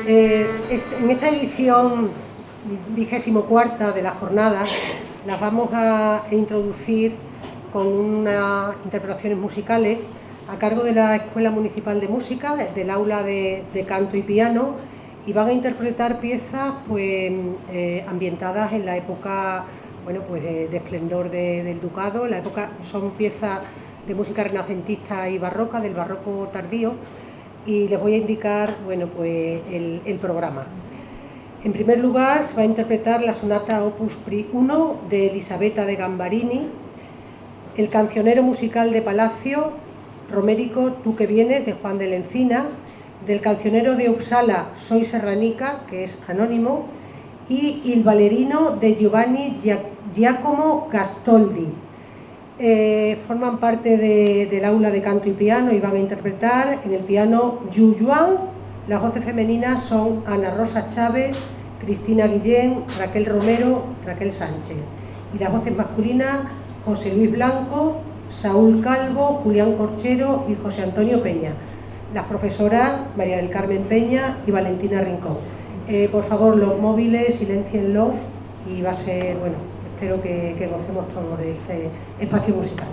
En esta edición 24ª de la jornada las vamos a introducir con unas interpretaciones musicales a cargo de la Escuela Municipal de Música, del aula de canto y piano, y van a interpretar piezas pues, ambientadas en la época de esplendor del ducado. La época son piezas de música renacentista y barroca, del barroco tardío, y les voy a indicar el programa. En primer lugar, se va a interpretar la sonata Opus 1 de Elisabetta de Gambarini, el cancionero musical de Palacio, Romérico, Tú que vienes, de Juan de la Encina, del cancionero de Uppsala, Soy serranica, que es anónimo, y Il ballerino de Giovanni Giacomo Gastoldi. Forman parte del aula de canto y piano y van a interpretar en el piano Yu Yuan. Las voces femeninas son Ana Rosa Chávez, Cristina Guillén, Raquel Romero, Raquel Sánchez. Y las voces masculinas, José Luis Blanco, Saúl Calvo, Julián Corchero y José Antonio Peña. Las profesoras, María del Carmen Peña y Valentina Rincón. Por favor, los móviles, siléncienlos y va a ser, espero que gocemos todos de este espacio musical.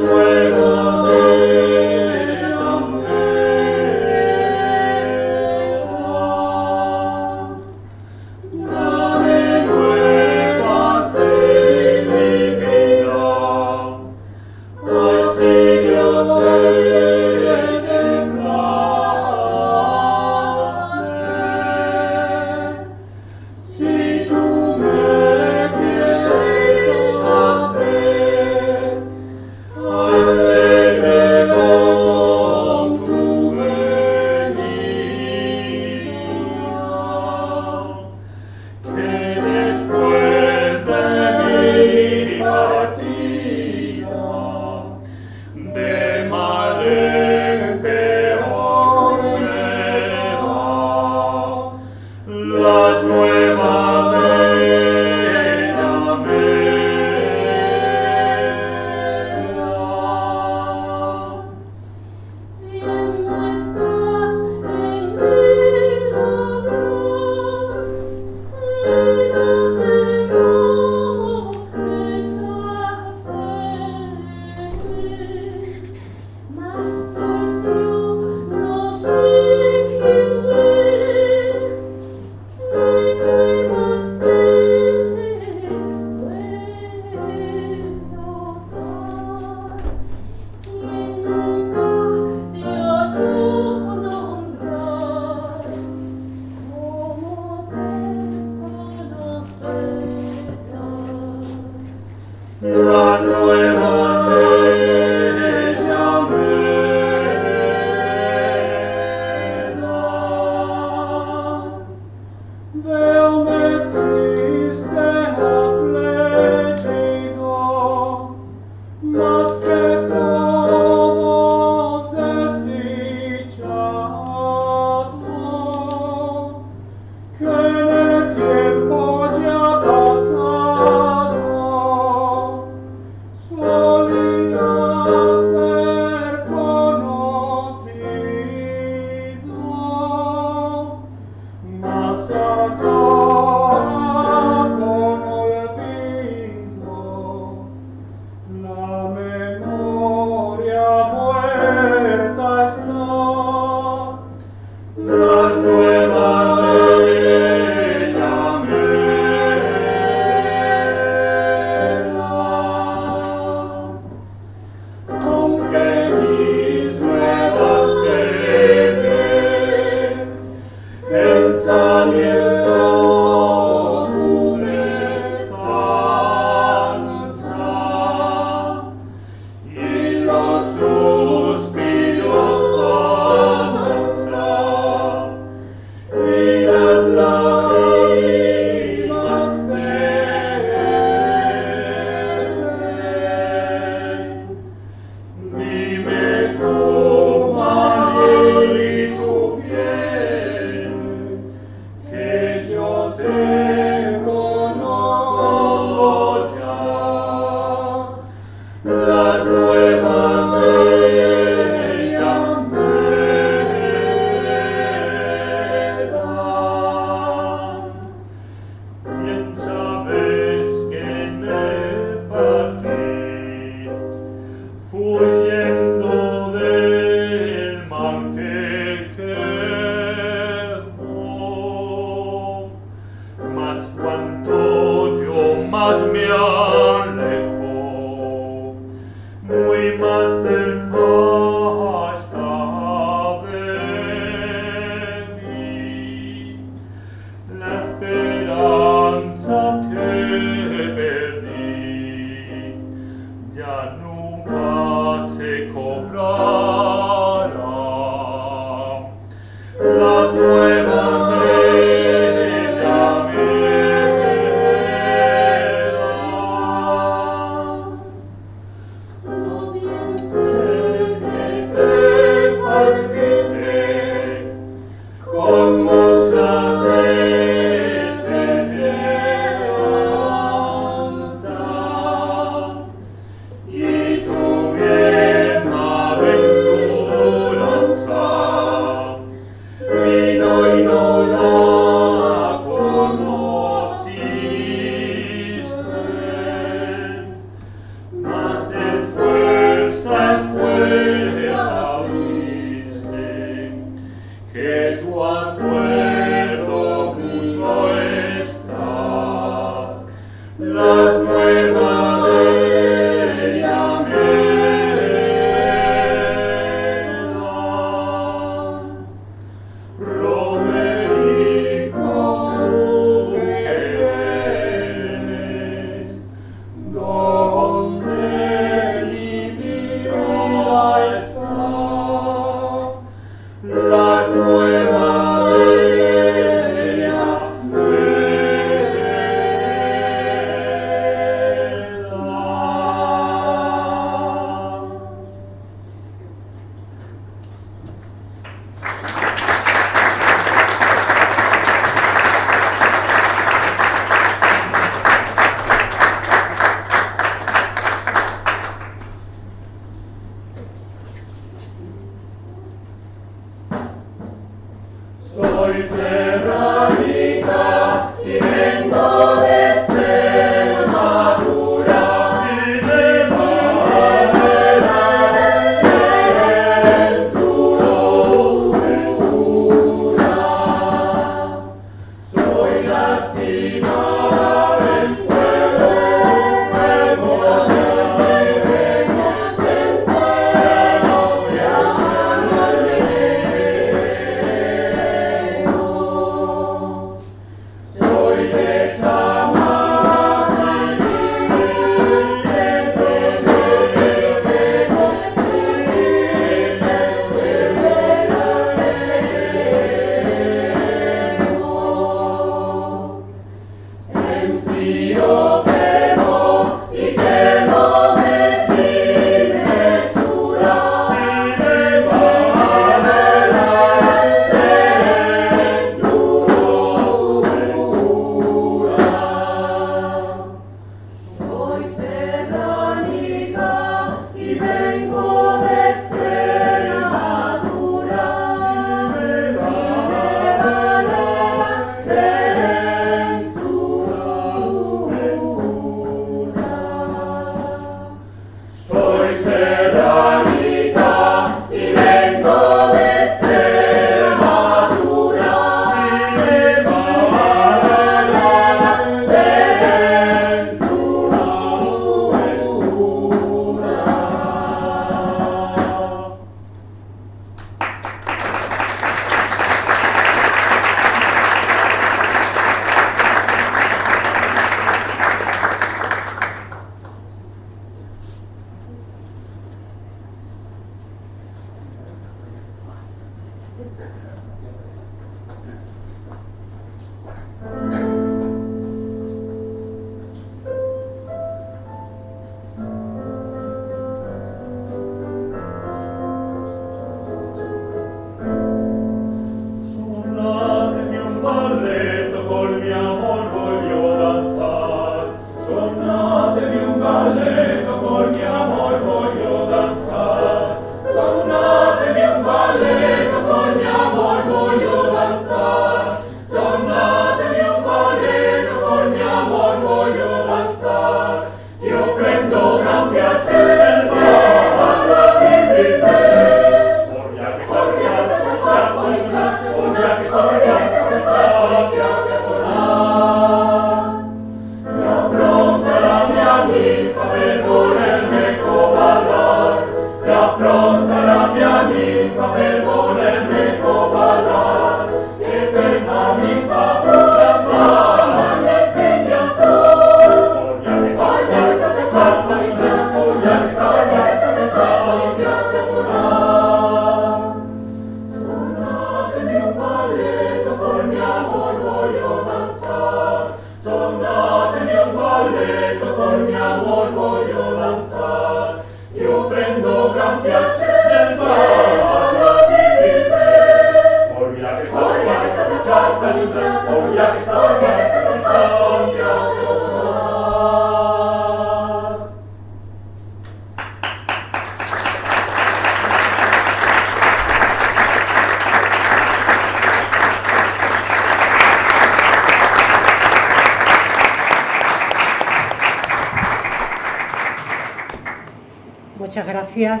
Muchas gracias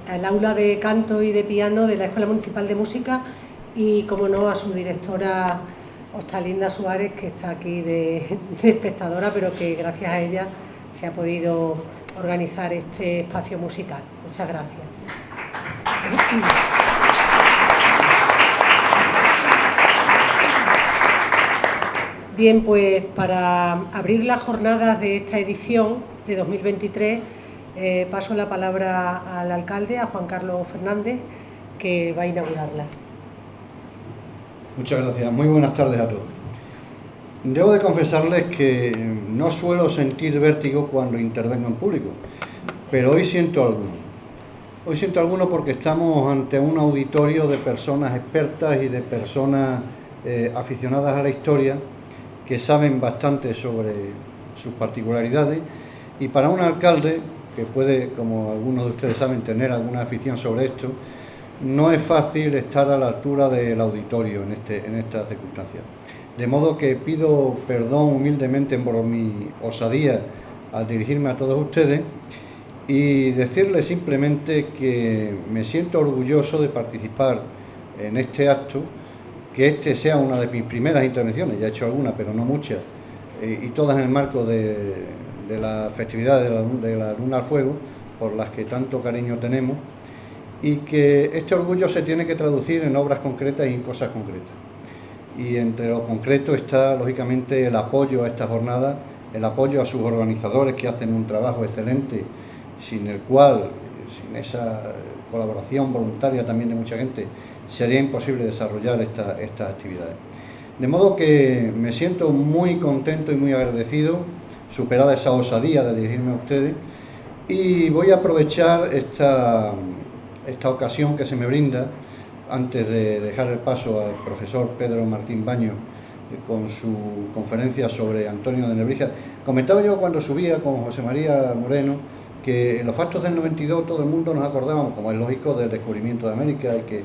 al aula de canto y de piano de la Escuela Municipal de Música y, como no, a su directora Ostalinda Suárez, que está aquí de espectadora, pero que gracias a ella se ha podido organizar este espacio musical. Muchas gracias. Bien, pues para abrir las jornadas de esta edición de 2023, paso la palabra al alcalde, a Juan Carlos Fernández, que va a inaugurarla. Muchas gracias. Muy buenas tardes a todos. Debo de confesarles que no suelo sentir vértigo cuando intervengo en público, pero hoy siento alguno. Hoy siento alguno porque estamos ante un auditorio de personas expertas y de personas aficionadas a la historia, que saben bastante sobre sus particularidades, y para un alcalde que puede, como algunos de ustedes saben, tener alguna afición sobre esto, no es fácil estar a la altura del auditorio en estas circunstancias. De modo que pido perdón humildemente por mi osadía al dirigirme a todos ustedes y decirles simplemente que me siento orgulloso de participar en este acto, que este sea una de mis primeras intervenciones, ya he hecho algunas, pero no muchas, y todas en el marco de las festividades de la Luna al Fuego, por las que tanto cariño tenemos, y que este orgullo se tiene que traducir en obras concretas y en cosas concretas. Y entre lo concreto está, lógicamente, el apoyo a esta jornada, el apoyo a sus organizadores, que hacen un trabajo excelente, sin el cual, sin esa colaboración voluntaria también de mucha gente, sería imposible desarrollar estas actividades. De modo que me siento muy contento y muy agradecido, superada esa osadía de dirigirme a ustedes, y voy a aprovechar esta ocasión que se me brinda, antes de dejar el paso al profesor Pedro Martín Baños con su conferencia sobre Antonio de Nebrija. Comentaba yo cuando subía con José María Moreno que en los factos del 92 todo el mundo nos acordábamos, como es lógico, del descubrimiento de América, y que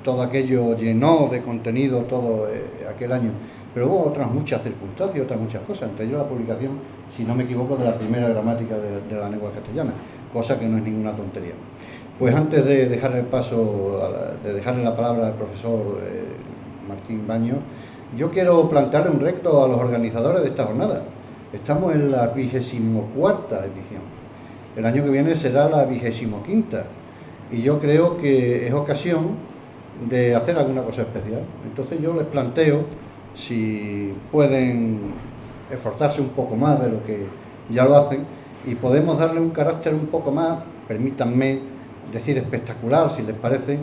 todo aquello llenó de contenido todo aquel año. Pero hubo otras muchas circunstancias, otras muchas cosas, entre ellos la publicación, si no me equivoco, de la primera gramática de la lengua castellana, cosa que no es ninguna tontería. Pues antes de dejarle el paso, de dejarle la palabra al profesor Martín Baños, yo quiero plantearle un reto a los organizadores de esta jornada. Estamos en la 24ª edición. El año que viene será la 25ª. Y yo creo que es ocasión de hacer alguna cosa especial. Entonces yo les planteo si pueden esforzarse un poco más de lo que ya lo hacen y podemos darle un carácter un poco más, permítanme decir espectacular, si les parece,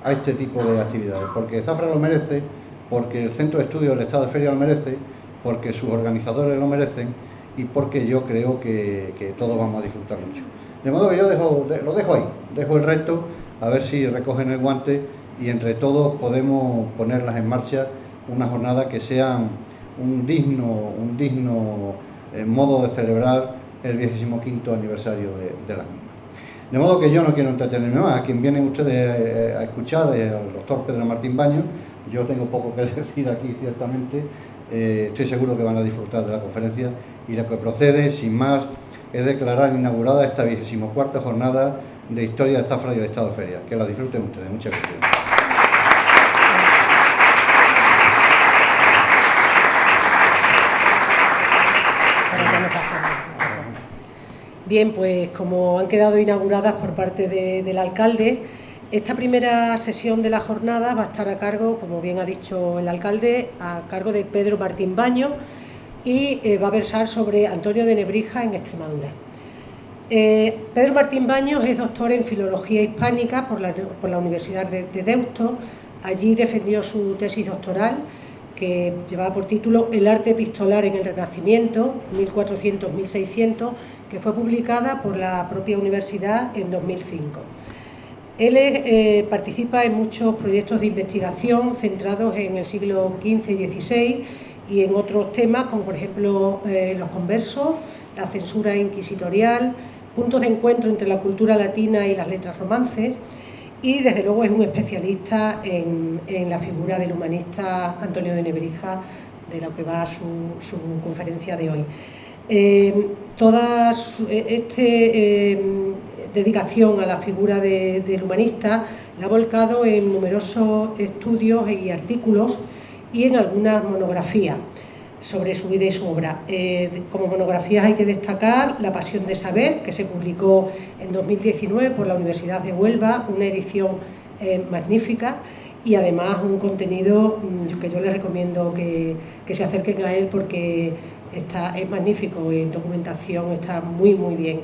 a este tipo de actividades, porque Zafra lo merece, porque el Centro de Estudios del Estado de Feria lo merece, porque sus organizadores lo merecen y porque yo creo que todos vamos a disfrutar mucho. De modo que yo lo dejo ahí, dejo el reto, a ver si recogen el guante y entre todos podemos ponerlas en marcha, una jornada que sea un digno modo de celebrar el 25º aniversario de la misma. De modo que yo no quiero entretenerme más. A quien vienen ustedes a escuchar, al doctor Pedro Martín Baños, yo tengo poco que decir aquí, ciertamente. Estoy seguro que van a disfrutar de la conferencia y lo que procede, sin más, es declarar inaugurada esta 24ª jornada de Historia de Zafra y de Estado de Feria. Que la disfruten ustedes. Muchas gracias. Bien, pues como han quedado inauguradas por parte del alcalde, esta primera sesión de la jornada va a estar a cargo, como bien ha dicho el alcalde, a cargo de Pedro Martín Baños y va a versar sobre Antonio de Nebrija en Extremadura. Pedro Martín Baños es doctor en Filología Hispánica por la Universidad de Deusto. Allí defendió su tesis doctoral, que llevaba por título El arte epistolar en el Renacimiento, 1400-1600, que fue publicada por la propia universidad en 2005. Él participa en muchos proyectos de investigación centrados en el siglo XV y XVI y en otros temas, como por ejemplo los conversos, la censura inquisitorial, puntos de encuentro entre la cultura latina y las letras romances, y desde luego es un especialista en la figura del humanista Antonio de Nebrija, de lo que va su conferencia de hoy. Toda dedicación a la figura del humanista la ha volcado en numerosos estudios y artículos y en algunas monografías sobre su vida y su obra. Como monografías hay que destacar La pasión de saber, que se publicó en 2019 por la Universidad de Huelva, una edición magnífica, y además un contenido que yo les recomiendo que se acerquen a él, porque es magnífico, en documentación está muy bien.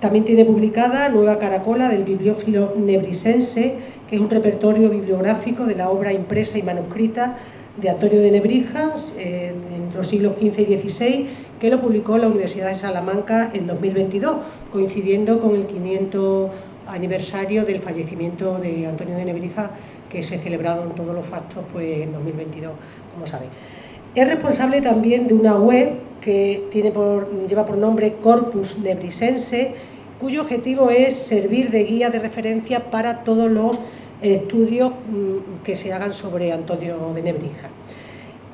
También tiene publicada Nueva Caracola del bibliófilo nebrisense, que es un repertorio bibliográfico de la obra impresa y manuscrita de Antonio de Nebrija en los siglos XV y XVI, que lo publicó la Universidad de Salamanca en 2022, coincidiendo con el 500 aniversario del fallecimiento de Antonio de Nebrija, que se celebraron todos los factos pues, en 2022, como sabéis. Es responsable también de una web que lleva por nombre Corpus Nebrisense, cuyo objetivo es servir de guía de referencia para todos los estudios que se hagan sobre Antonio de Nebrija.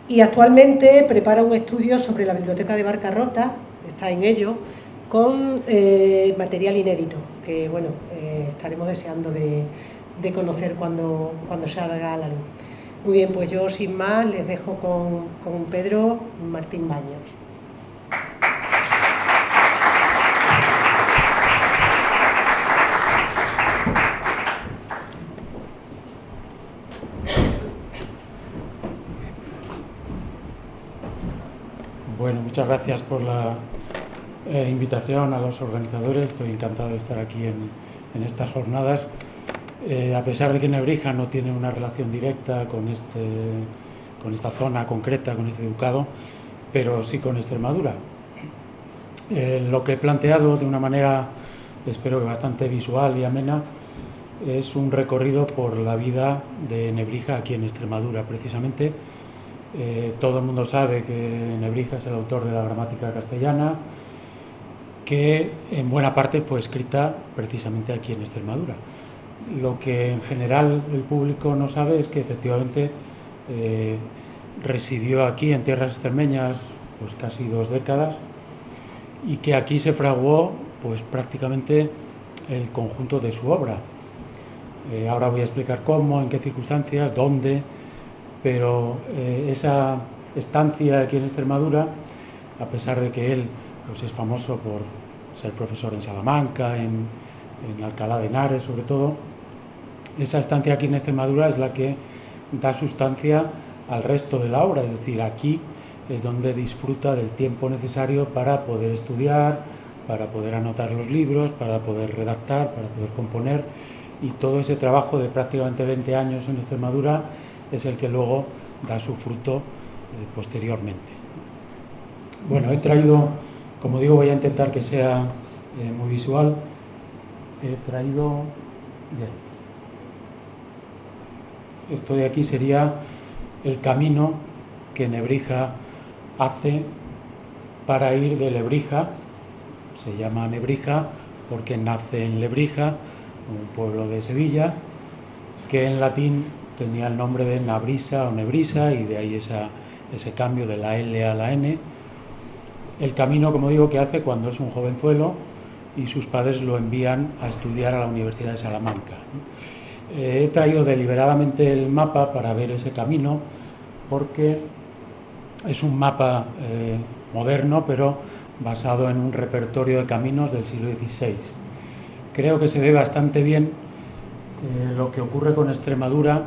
Y actualmente prepara un estudio sobre la biblioteca de Barcarrota, está en ello, con material inédito, que bueno, estaremos deseando de conocer cuando salga a la luz. Muy bien, pues yo sin más les dejo con Pedro Martín Baños. Bueno, muchas gracias por la invitación a los organizadores. Estoy encantado de estar aquí en estas jornadas. A pesar de que Nebrija no tiene una relación directa con esta zona concreta, con este ducado, pero sí con Extremadura. Lo que he planteado de una manera, espero que bastante visual y amena, es un recorrido por la vida de Nebrija aquí en Extremadura, precisamente. Todo el mundo sabe que Nebrija es el autor de la gramática castellana, que en buena parte fue escrita precisamente aquí en Extremadura. Lo que en general el público no sabe es que efectivamente residió aquí en tierras extremeñas pues casi 2 décadas, y que aquí se fraguó pues prácticamente el conjunto de su obra. Ahora voy a explicar cómo, en qué circunstancias, dónde, pero esa estancia aquí en Extremadura, a pesar de que él pues, es famoso por ser profesor en Salamanca, en Alcalá de Henares sobre todo, esa estancia aquí en Extremadura es la que da sustancia al resto de la obra, es decir, aquí es donde disfruta del tiempo necesario para poder estudiar, para poder anotar los libros, para poder redactar, para poder componer, y todo ese trabajo de prácticamente 20 años en Extremadura es el que luego da su fruto posteriormente. Bueno, he traído, como digo, voy a intentar que sea muy visual. He traído... Bien. Esto de aquí sería el camino que Nebrija hace para ir de Lebrija. Se llama Nebrija porque nace en Lebrija, un pueblo de Sevilla, que en latín tenía el nombre de Nabrisa o Nebrisa, y de ahí ese cambio de la L a la N. El camino, como digo, que hace cuando es un jovenzuelo y sus padres lo envían a estudiar a la Universidad de Salamanca. He traído deliberadamente el mapa para ver ese camino, porque es un mapa moderno, pero basado en un repertorio de caminos del siglo XVI. Creo que se ve bastante bien lo que ocurre con Extremadura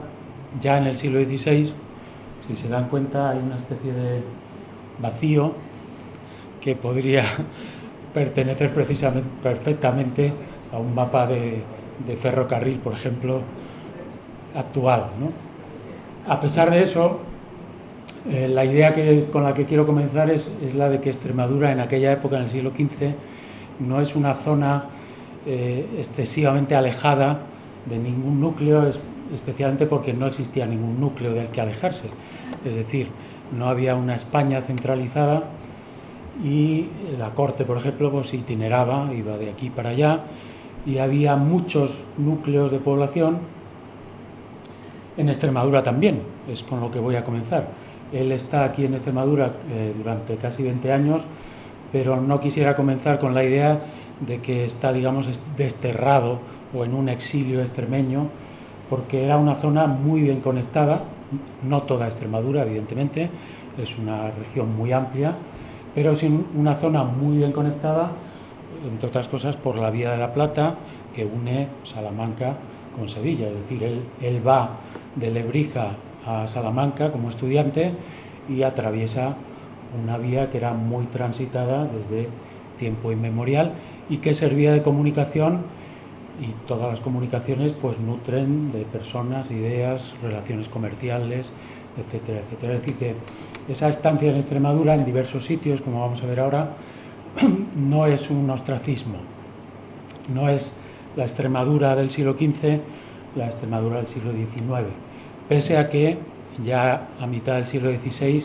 ya en el siglo XVI. Si se dan cuenta, hay una especie de vacío que podría pertenecer precisamente, perfectamente a un mapa de ferrocarril, por ejemplo, actual, ¿no? A pesar de eso, la idea con la que quiero comenzar es la de que Extremadura en aquella época, en el siglo XV, no es una zona excesivamente alejada de ningún núcleo, especialmente porque no existía ningún núcleo del que alejarse. Es decir, no había una España centralizada y la corte, por ejemplo, pues itineraba, iba de aquí para allá, y había muchos núcleos de población. En Extremadura también, es con lo que voy a comenzar. Él está aquí en Extremadura durante casi 20 años, pero no quisiera comenzar con la idea de que está, digamos, desterrado o en un exilio extremeño, porque era una zona muy bien conectada, no toda Extremadura, evidentemente, es una región muy amplia, pero es una zona muy bien conectada, entre otras cosas, por la Vía de la Plata, que une Salamanca con Sevilla. Es decir, él va de Lebrija a Salamanca como estudiante y atraviesa una vía que era muy transitada desde tiempo inmemorial y que servía de comunicación, y todas las comunicaciones pues nutren de personas, ideas, relaciones comerciales, etcétera, etcétera. Es decir, que esa estancia en Extremadura, en diversos sitios, como vamos a ver ahora, no es un ostracismo, no es la Extremadura del siglo XV, la Extremadura del siglo XIX, pese a que ya a mitad del siglo XVI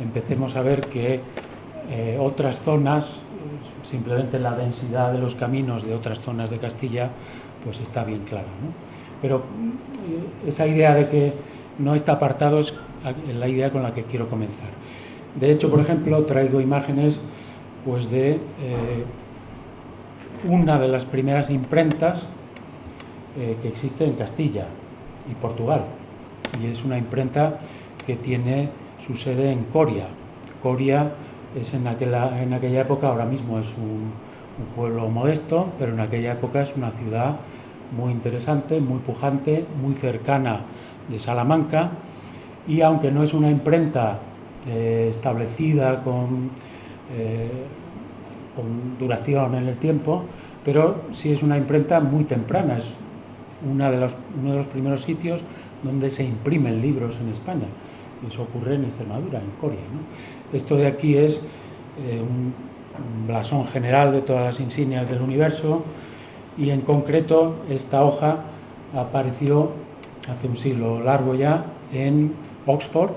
empecemos a ver que otras zonas, simplemente la densidad de los caminos de otras zonas de Castilla, pues está bien clara, ¿no? Pero esa idea de que no está apartado es la idea con la que quiero comenzar. De hecho, por ejemplo, traigo imágenes pues de una de las primeras imprentas que existe en Castilla y Portugal, y es una imprenta que tiene su sede en Coria. Coria es en aquella época, ahora mismo es un pueblo modesto, pero en aquella época es una ciudad muy interesante, muy pujante, muy cercana de Salamanca, y aunque no es una imprenta establecida con duración en el tiempo, pero sí es una imprenta muy temprana, es uno de los primeros sitios donde se imprimen libros en España. Eso ocurre en Extremadura, en Coria, ¿no? Esto de aquí es un blasón general de todas las insignias del universo, y en concreto esta hoja apareció hace un siglo largo ya en Oxford.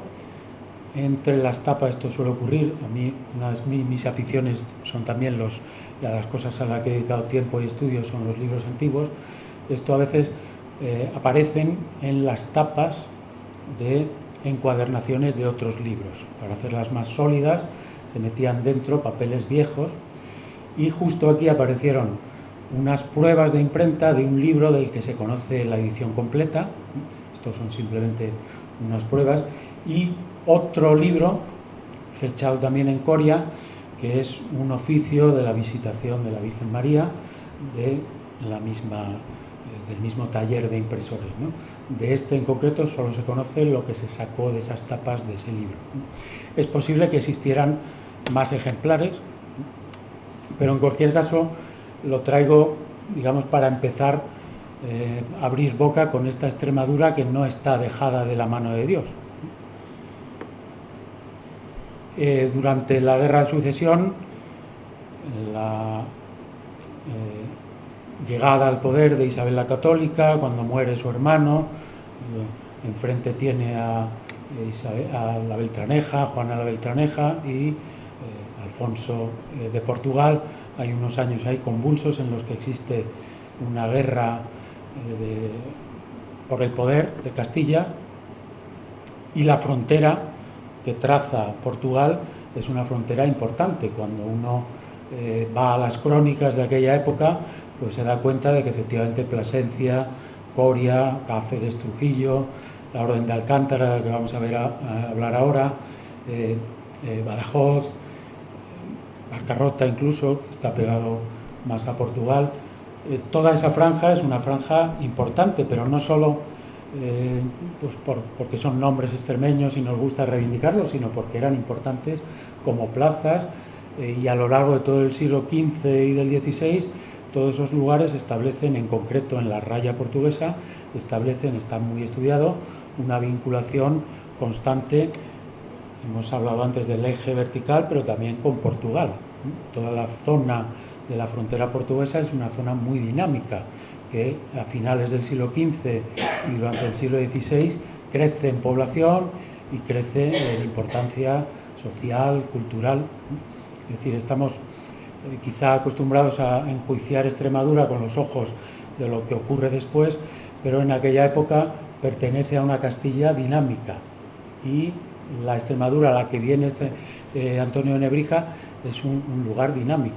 Entre las tapas esto suele ocurrir. A mí una de mis aficiones son también las cosas a las que he dedicado tiempo y estudios son los libros antiguos. Esto a veces aparecen en las tapas de encuadernaciones de otros libros. Para hacerlas más sólidas se metían dentro papeles viejos, y justo aquí aparecieron unas pruebas de imprenta de un libro del que se conoce la edición completa. Estos son simplemente unas pruebas, y otro libro fechado también en Coria, que es un oficio de la visitación de la Virgen María del mismo taller de impresores, ¿no? De este en concreto solo se conoce lo que se sacó de esas tapas de ese libro. Es posible que existieran más ejemplares, pero en cualquier caso lo traigo, digamos, para empezar a abrir boca con esta Extremadura que no está dejada de la mano de Dios. Durante la Guerra de Sucesión, la llegada al poder de Isabel la Católica, cuando muere su hermano, enfrente tiene a la Beltraneja, Juana la Beltraneja, y Alfonso de Portugal. Hay unos años ahí convulsos en los que existe una guerra por el poder de Castilla, y la frontera que traza Portugal es una frontera importante. Cuando uno va a las crónicas de aquella época, pues se da cuenta de que efectivamente Plasencia, Coria, Cáceres, Trujillo, la Orden de Alcántara, de la que vamos a hablar ahora, Badajoz, Barcarrota incluso, que está pegado más a Portugal. Toda esa franja es una franja importante, pero no solo pues porque son nombres extremeños y nos gusta reivindicarlos, sino porque eran importantes como plazas, y a lo largo de todo el siglo XV y del XVI todos esos lugares establecen, en concreto en la raya portuguesa, está muy estudiado, una vinculación constante. Hemos hablado antes del eje vertical, pero también con Portugal. Toda la zona de la frontera portuguesa es una zona muy dinámica, que a finales del siglo XV y durante el siglo XVI crece en población y crece en importancia social, cultural. Es decir, estamos quizá acostumbrados a enjuiciar Extremadura con los ojos de lo que ocurre después, pero en aquella época pertenece a una Castilla dinámica, y la Extremadura a la que viene Antonio de Nebrija es un lugar dinámico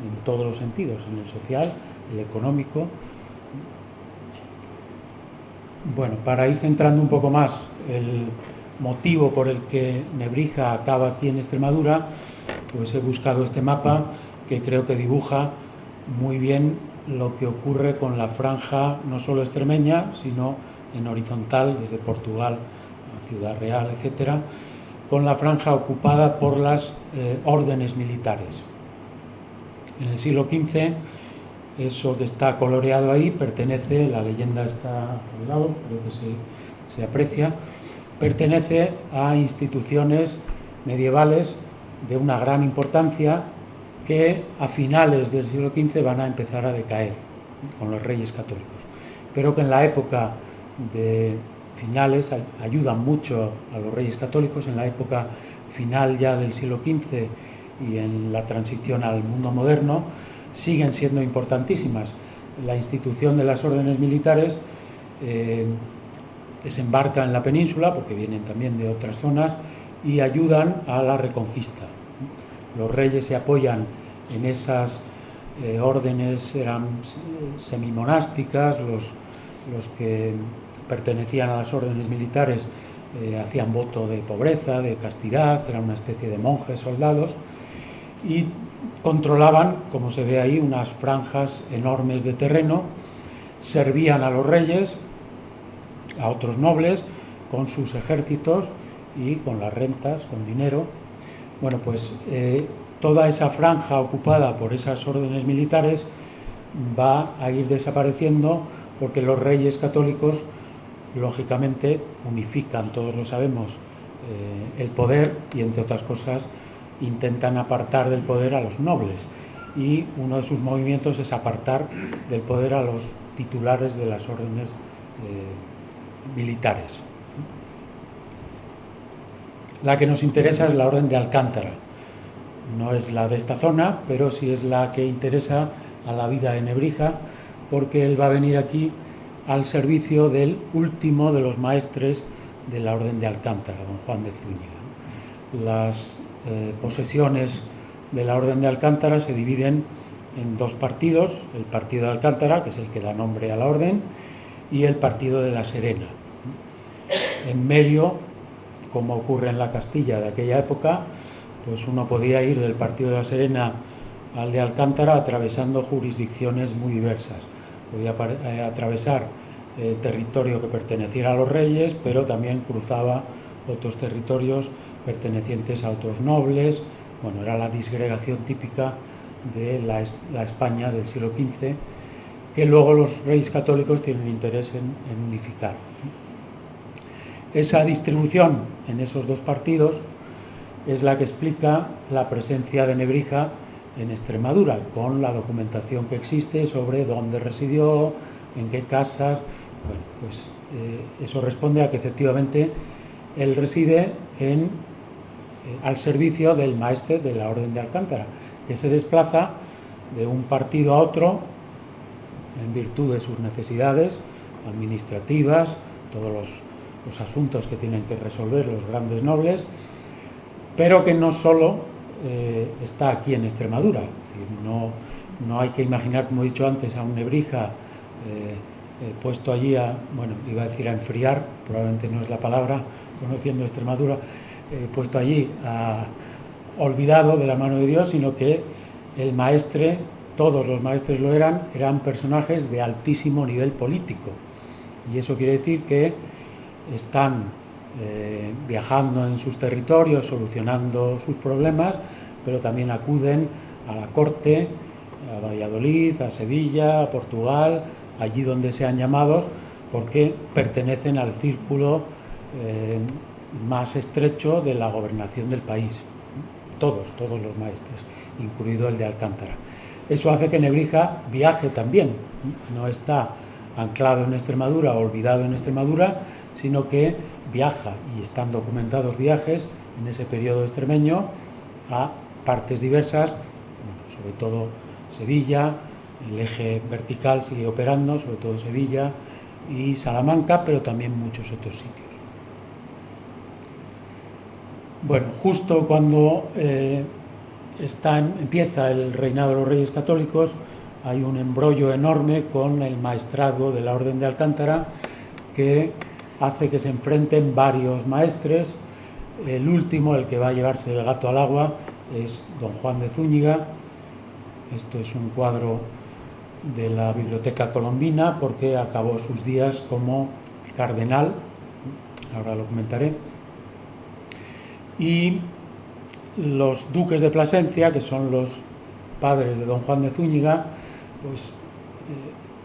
en todos los sentidos, en el social, el económico. Bueno, para ir centrando un poco más el motivo por el que Nebrija acaba aquí en Extremadura, pues he buscado este mapa que creo que dibuja muy bien lo que ocurre con la franja no solo extremeña, sino en horizontal desde Portugal a Ciudad Real, etcétera, con la franja ocupada por las órdenes militares. En el siglo XV, eso que está coloreado ahí pertenece, la leyenda está al lado, creo que se aprecia, pertenece a instituciones medievales de una gran importancia que a finales del siglo XV van a empezar a decaer con los reyes católicos, pero que en la época de finales ayudan mucho a los reyes católicos. En la época final ya del siglo XV y en la transición al mundo moderno siguen siendo importantísimas. La institución de las órdenes militares desembarca en la península, porque vienen también de otras zonas, y ayudan a la reconquista. Los reyes se apoyan en esas órdenes, eran semimonásticas, los que pertenecían a las órdenes militares hacían voto de pobreza, de castidad, eran una especie de monjes, soldados, y controlaban, como se ve ahí, unas franjas enormes de terreno, servían a los reyes, a otros nobles, con sus ejércitos y con las rentas, con dinero. Bueno, pues toda esa franja ocupada por esas órdenes militares va a ir desapareciendo, porque los reyes católicos, lógicamente, unifican, todos lo sabemos, el poder, y entre otras cosas intentan apartar del poder a los nobles, y uno de sus movimientos es apartar del poder a los titulares de las órdenes militares. La que nos interesa es la orden de Alcántara. No es la de esta zona, pero sí es la que interesa a la vida de Nebrija, porque él va a venir aquí al servicio del último de los maestres de la orden de Alcántara, don Juan de Zúñiga. Las posesiones de la orden de Alcántara se dividen en dos partidos: el partido de Alcántara, que es el que da nombre a la orden, y el partido de la Serena. En medio, como ocurre en la Castilla de aquella época, pues uno podía ir del partido de la Serena al de Alcántara atravesando jurisdicciones muy diversas. Podía atravesar territorio que perteneciera a los reyes, pero también cruzaba otros territorios pertenecientes a otros nobles. Bueno, era la disgregación típica de la España del siglo XV, que luego los reyes católicos tienen interés en unificar. Esa distribución en esos dos partidos es la que explica la presencia de Nebrija en Extremadura, con la documentación que existe sobre dónde residió, en qué casas. Bueno, pues eso responde a que efectivamente él reside al servicio del maestre de la Orden de Alcántara, que se desplaza de un partido a otro en virtud de sus necesidades administrativas, todos los asuntos que tienen que resolver los grandes nobles, pero que no solo está aquí en Extremadura. Es decir, no hay que imaginar, como he dicho antes, a un Nebrija puesto allí iba a decir a enfriar, probablemente no es la palabra, conociendo Extremadura, puesto allí olvidado de la mano de Dios, sino que el maestre, todos los maestres lo eran personajes de altísimo nivel político, y eso quiere decir que están viajando en sus territorios, solucionando sus problemas, pero también acuden a la corte, a Valladolid, a Sevilla, a Portugal, allí donde sean llamados, porque pertenecen al círculo más estrecho de la gobernación del país. Todos los maestres, incluido el de Alcántara. Eso hace que Nebrija viaje también, no está anclado en Extremadura, olvidado en Extremadura, sino que viaja, y están documentados viajes en ese periodo extremeño a partes diversas, sobre todo Sevilla, el eje vertical sigue operando, sobre todo Sevilla y Salamanca, pero también muchos otros sitios. Bueno, justo cuando empieza el reinado de los Reyes Católicos, hay un embrollo enorme con el maestrazgo de la Orden de Alcántara que hace que se enfrenten varios maestres. El último, el que va a llevarse el gato al agua, es don Juan de Zúñiga. Esto es un cuadro de la Biblioteca Colombina porque acabó sus días como cardenal, ahora lo comentaré. Y los duques de Plasencia, que son los padres de don Juan de Zúñiga, pues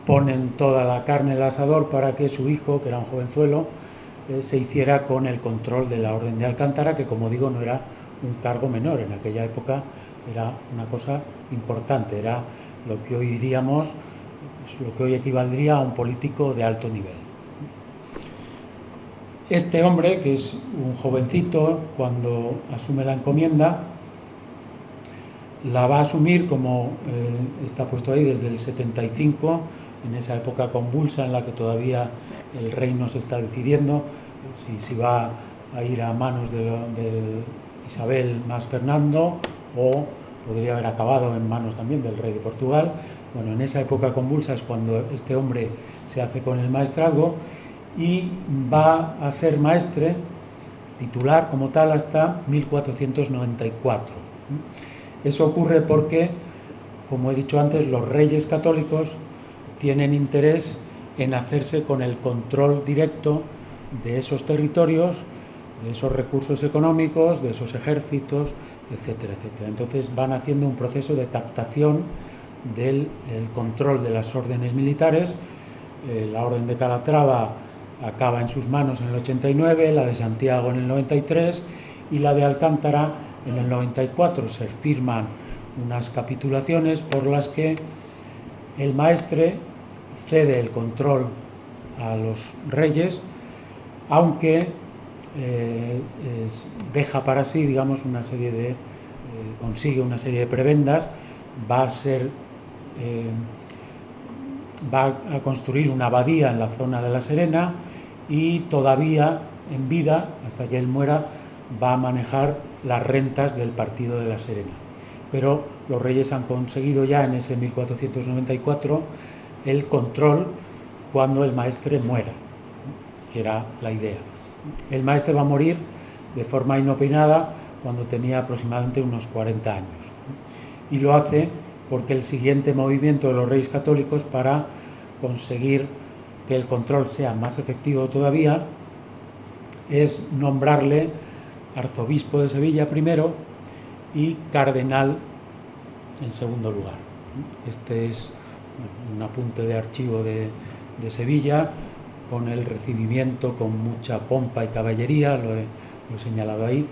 ponen toda la carne en el asador para que su hijo, que era un jovenzuelo, se hiciera con el control de la Orden de Alcántara, que, como digo, no era un cargo menor. En aquella época era una cosa importante, era lo que hoy diríamos, pues, lo que hoy equivaldría a un político de alto nivel. Este hombre, que es un jovencito, cuando asume la encomienda, la va a asumir, como está puesto ahí, desde el 75, en esa época convulsa en la que todavía el reino se está decidiendo si va a ir a manos de Isabel más Fernando, o podría haber acabado en manos también del rey de Portugal. Bueno, en esa época convulsa es cuando este hombre se hace con el maestrazgo y va a ser maestre titular como tal hasta 1494. Eso ocurre porque, como he dicho antes, los reyes católicos tienen interés en hacerse con el control directo de esos territorios, de esos recursos económicos, de esos ejércitos, etcétera, etcétera. Entonces van haciendo un proceso de captación del control de las órdenes militares. La orden de Calatrava acaba en sus manos en el 89, la de Santiago en el 93 y la de Alcántara en el 94. Se firman unas capitulaciones por las que el maestre cede el control a los reyes, aunque deja para sí, digamos, consigue una serie de prebendas. Va a construir una abadía en la zona de La Serena y todavía en vida, hasta que él muera, va a manejar las rentas del partido de La Serena. Pero los reyes han conseguido ya en ese 1494 el control cuando el maestre muera, que era la idea. El maestre va a morir de forma inopinada cuando tenía aproximadamente unos 40 años. Y lo hace porque el siguiente movimiento de los reyes católicos, para conseguir que el control sea más efectivo todavía, es nombrarle arzobispo de Sevilla primero y cardenal en segundo lugar. Este es un apunte de archivo de Sevilla, con el recibimiento con mucha pompa y caballería, lo he señalado ahí,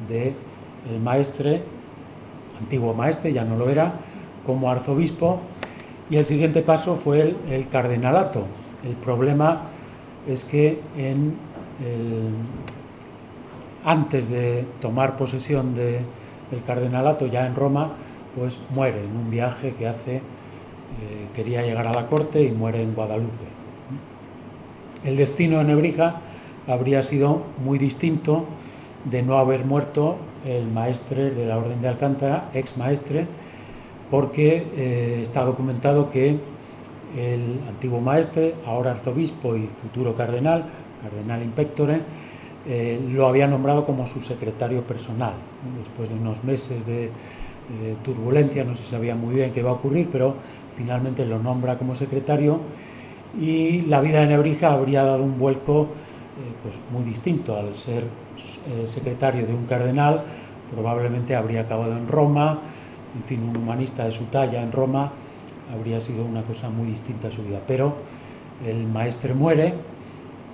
de el maestre, antiguo maestre, ya no lo era, como arzobispo. Y el siguiente paso fue el cardenalato. El problema es que antes de tomar posesión del cardenalato ya en Roma, pues muere en un viaje que hace, quería llegar a la corte y muere en Guadalupe. El destino de Nebrija habría sido muy distinto de no haber muerto el maestre de la Orden de Alcántara, ex maestre, porque está documentado que el antiguo maestre, ahora arzobispo y futuro cardenal in pectore, lo había nombrado como su secretario personal. Después de unos meses de turbulencia, no se sabía muy bien qué iba a ocurrir, pero finalmente lo nombra como secretario, y la vida de Nebrija habría dado un vuelco pues muy distinto. Al ser secretario de un cardenal, probablemente habría acabado en Roma. En fin, un humanista de su talla en Roma habría sido una cosa muy distinta a su vida. Pero el maestre muere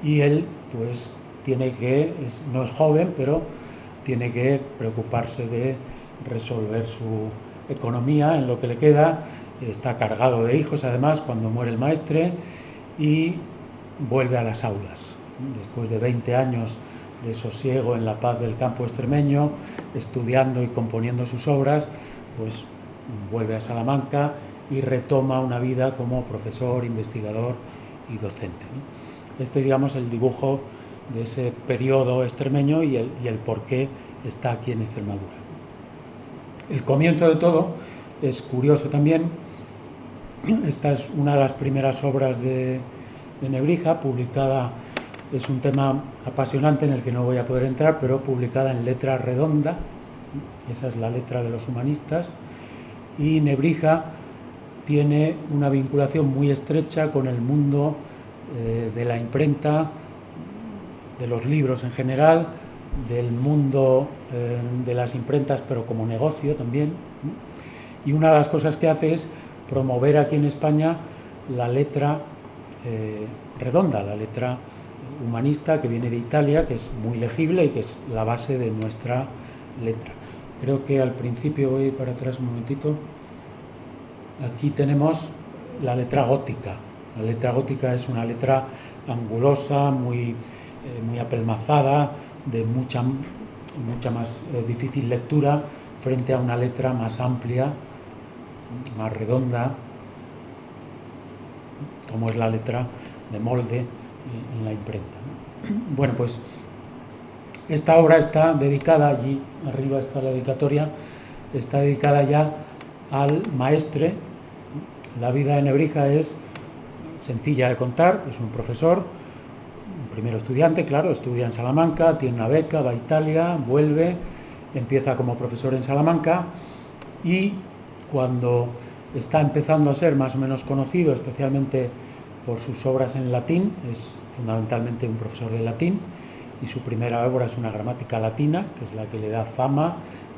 y él pues no es joven, pero tiene que preocuparse de resolver su economía en lo que le queda está cargado de hijos además cuando muere el maestre y vuelve a las aulas. Después de 20 años de sosiego en la paz del campo extremeño, estudiando y componiendo sus obras, pues vuelve a Salamanca y retoma una vida como profesor, investigador y docente, ¿no? Este es, digamos, el dibujo de ese periodo extremeño y el por qué está aquí en Extremadura. El comienzo de todo es curioso también. Esta es una de las primeras obras de Nebrija, publicada, es un tema apasionante en el que no voy a poder entrar, pero publicada en letra redonda, esa es la letra de los humanistas, y Nebrija tiene una vinculación muy estrecha con el mundo de la imprenta, de los libros en general, del mundo de las imprentas, pero como negocio también. Y una de las cosas que hace es promover aquí en España la letra redonda, la letra humanista que viene de Italia, que es muy legible y que es la base de nuestra letra. Creo que al principio, voy para atrás un momentito, aquí tenemos la letra gótica. La letra gótica es una letra angulosa, muy apelmazada, de mucha más difícil lectura frente a una letra más amplia, más redonda, como es la letra de molde en la imprenta, ¿no? Bueno, pues esta obra está dedicada, allí arriba está la dedicatoria, está dedicada ya al maestre. La vida de Nebrija es sencilla de contar, es un profesor, un primer estudiante, claro, estudia en Salamanca, tiene una beca, va a Italia, vuelve, empieza como profesor en Salamanca y cuando está empezando a ser más o menos conocido, especialmente por sus obras en latín, es fundamentalmente un profesor de latín y su primera obra es una gramática latina, que es la que le da fama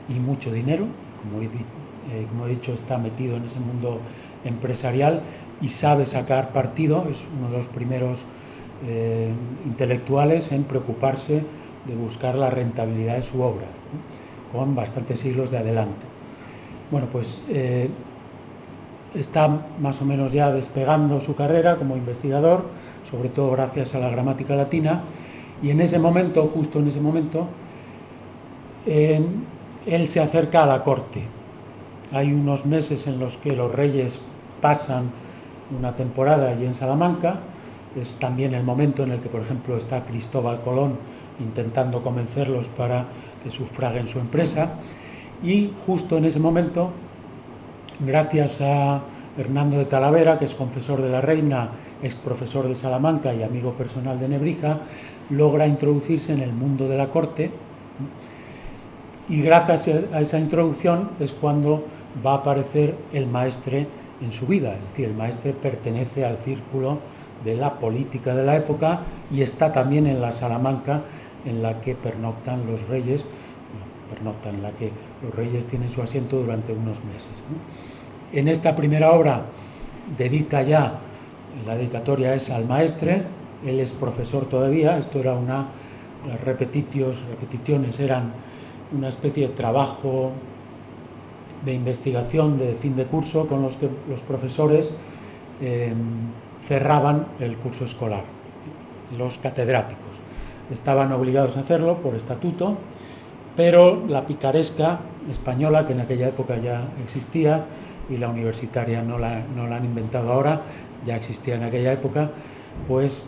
y mucho dinero. Como he dicho, está metido en ese mundo empresarial y sabe sacar partido, es uno de los primeros intelectuales en preocuparse de buscar la rentabilidad de su obra, ¿no? Con bastantes siglos de adelanto. Bueno, pues está más o menos ya despegando su carrera como investigador, sobre todo gracias a la gramática latina, y en ese momento, justo en ese momento, él se acerca a la corte. Hay unos meses en los que los reyes pasan una temporada allí en Salamanca, es también el momento en el que, por ejemplo, está Cristóbal Colón intentando convencerlos para que sufraguen su empresa, y justo en ese momento, gracias a Hernando de Talavera, que es confesor de la reina, ex profesor de Salamanca y amigo personal de Nebrija, logra introducirse en el mundo de la corte, y gracias a esa introducción es cuando va a aparecer el maestre en su vida. Es decir, el maestre pertenece al círculo de la política de la época y está también en la Salamanca en la que pernoctan los reyes, en la que los reyes tienen su asiento durante unos meses, ¿no? En esta primera obra dedica ya, la dedicatoria es al maestre, él es profesor todavía, esto era las repeticiones eran una especie de trabajo de investigación de fin de curso con los que los profesores cerraban el curso escolar, los catedráticos. Estaban obligados a hacerlo por estatuto, pero la picaresca española, que en aquella época ya existía, y la universitaria no la han inventado ahora, ya existía en aquella época, pues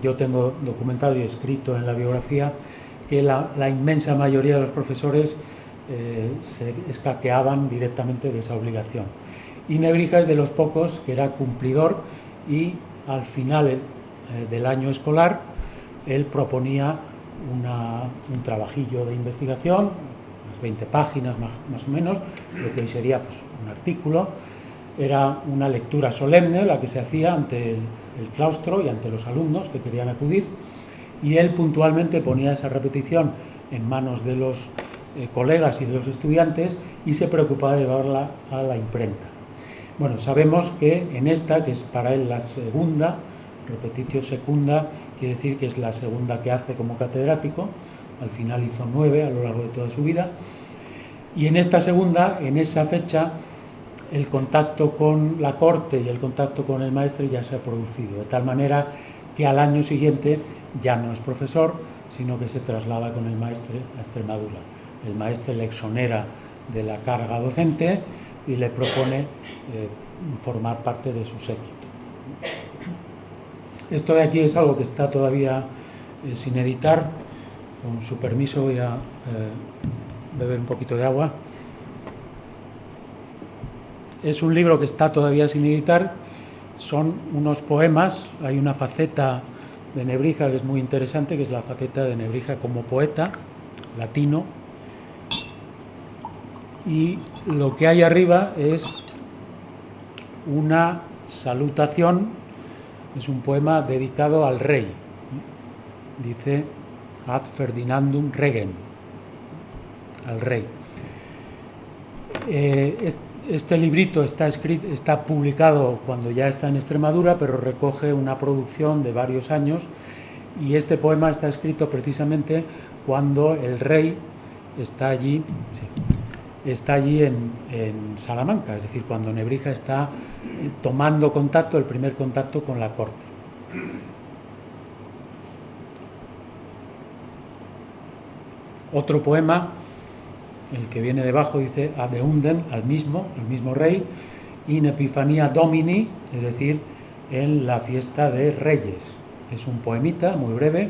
yo tengo documentado y escrito en la biografía que la inmensa mayoría de los profesores se escaqueaban directamente de esa obligación. Y Nebrija es de los pocos que era cumplidor y al final del año escolar él proponía un trabajillo de investigación, unas 20 páginas más o menos, lo que hoy sería pues, un artículo. Era una lectura solemne la que se hacía ante el claustro y ante los alumnos que querían acudir, y él puntualmente ponía esa repetición en manos de los colegas y de los estudiantes y se preocupaba de llevarla a la imprenta. Bueno, sabemos que en esta, que es para él la segunda, repetitio secunda, quiere decir que es la segunda que hace como catedrático, al final hizo 9 a lo largo de toda su vida, y en esta segunda, en esa fecha, el contacto con la corte y el contacto con el maestre ya se ha producido, de tal manera que al año siguiente ya no es profesor, sino que se traslada con el maestre a Extremadura. El maestre le exonera de la carga docente y le propone formar parte de su séquito. Esto de aquí es algo que está todavía sin editar. Con su permiso voy a beber un poquito de agua. Es un libro que está todavía sin editar. Son unos poemas. Hay una faceta de Nebrija que es muy interesante, que es la faceta de Nebrija como poeta latino. Y lo que hay arriba es una salutación, es un poema dedicado al rey. Dice ad Ferdinandum regem, al rey. Este librito está publicado cuando ya está en Extremadura, pero recoge una producción de varios años, y este poema está escrito precisamente cuando el rey está allí, en Salamanca, es decir, cuando Nebrija está tomando contacto, el primer contacto con la corte. Otro poema, el que viene debajo, dice ad eundem, al mismo rey, in Epifanía Domini, es decir, en la fiesta de Reyes. Es un poemita muy breve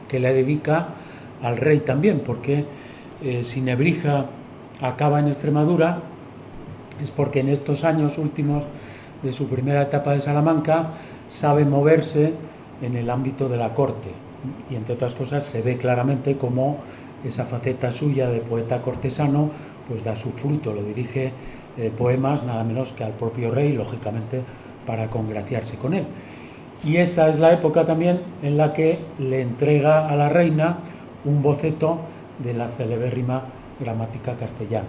que le dedica al rey también, porque si Nebrija acaba en Extremadura es porque en estos años últimos de su primera etapa de Salamanca sabe moverse en el ámbito de la corte, y entre otras cosas se ve claramente cómo esa faceta suya de poeta cortesano pues da su fruto, le dirige poemas nada menos que al propio rey, lógicamente para congraciarse con él. Y esa es la época también en la que le entrega a la reina un boceto de la celebérrima gramática castellana,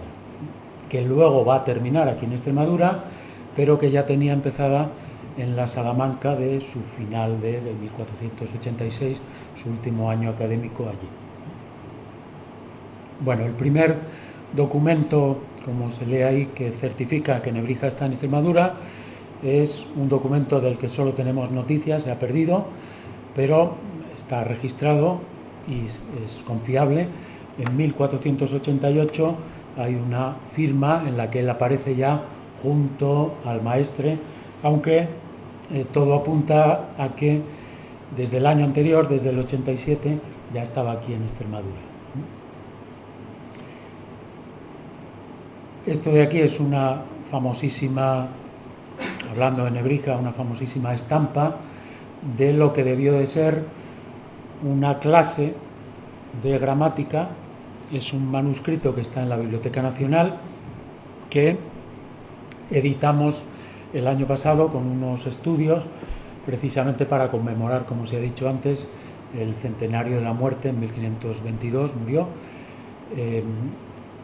que luego va a terminar aquí en Extremadura, pero que ya tenía empezada en la Salamanca de su final de 1486, su último año académico allí. Bueno, el primer documento, como se lee ahí, que certifica que Nebrija está en Extremadura, es un documento del que solo tenemos noticias, se ha perdido, pero está registrado y es confiable. En 1488 hay una firma en la que él aparece ya junto al maestre, aunque todo apunta a que desde el año anterior, desde el 87, ya estaba aquí en Extremadura. Esto de aquí es una famosísima, hablando de Nebrija, una famosísima estampa de lo que debió de ser una clase de gramática. Es un manuscrito que está en la Biblioteca Nacional, que editamos el año pasado con unos estudios, precisamente para conmemorar, como se ha dicho antes, el centenario de la muerte. En 1522 murió.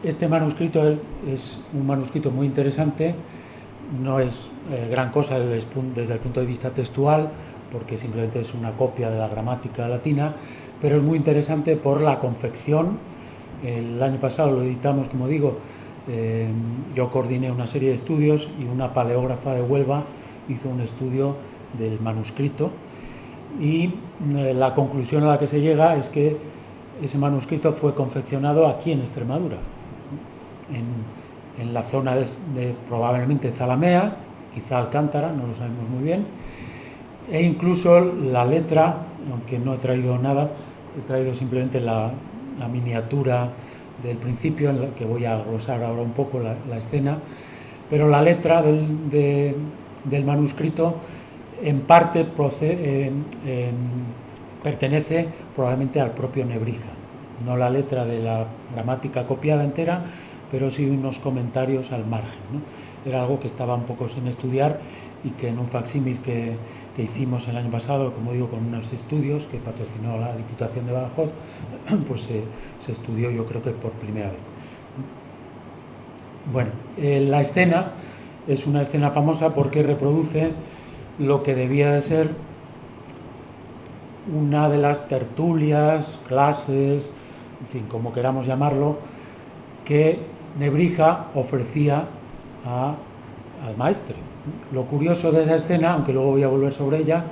Este manuscrito es un manuscrito muy interesante, no es gran cosa desde el punto de vista textual, porque simplemente es una copia de la gramática latina, pero es muy interesante por la confección. El año pasado lo editamos, como digo, yo coordiné una serie de estudios y una paleógrafa de Huelva hizo un estudio del manuscrito, y la conclusión a la que se llega es que ese manuscrito fue confeccionado aquí en Extremadura, en la zona de probablemente Zalamea, quizá Alcántara, no lo sabemos muy bien, e incluso la letra, aunque no he traído nada, he traído simplemente la miniatura del principio, en la que voy a glosar ahora un poco la escena, pero la letra del manuscrito en parte pertenece probablemente al propio Nebrija, no la letra de la gramática copiada entera, pero sí unos comentarios al margen, ¿no? Era algo que estaba un poco sin estudiar y que en un facsímil que hicimos el año pasado, como digo, con unos estudios que patrocinó la Diputación de Badajoz, pues se estudió, yo creo que por primera vez. Bueno, la escena es una escena famosa porque reproduce lo que debía de ser una de las tertulias, clases, en fin, como queramos llamarlo, que Nebrija ofrecía a al maestre. Lo curioso de esa escena, aunque luego voy a volver sobre ella,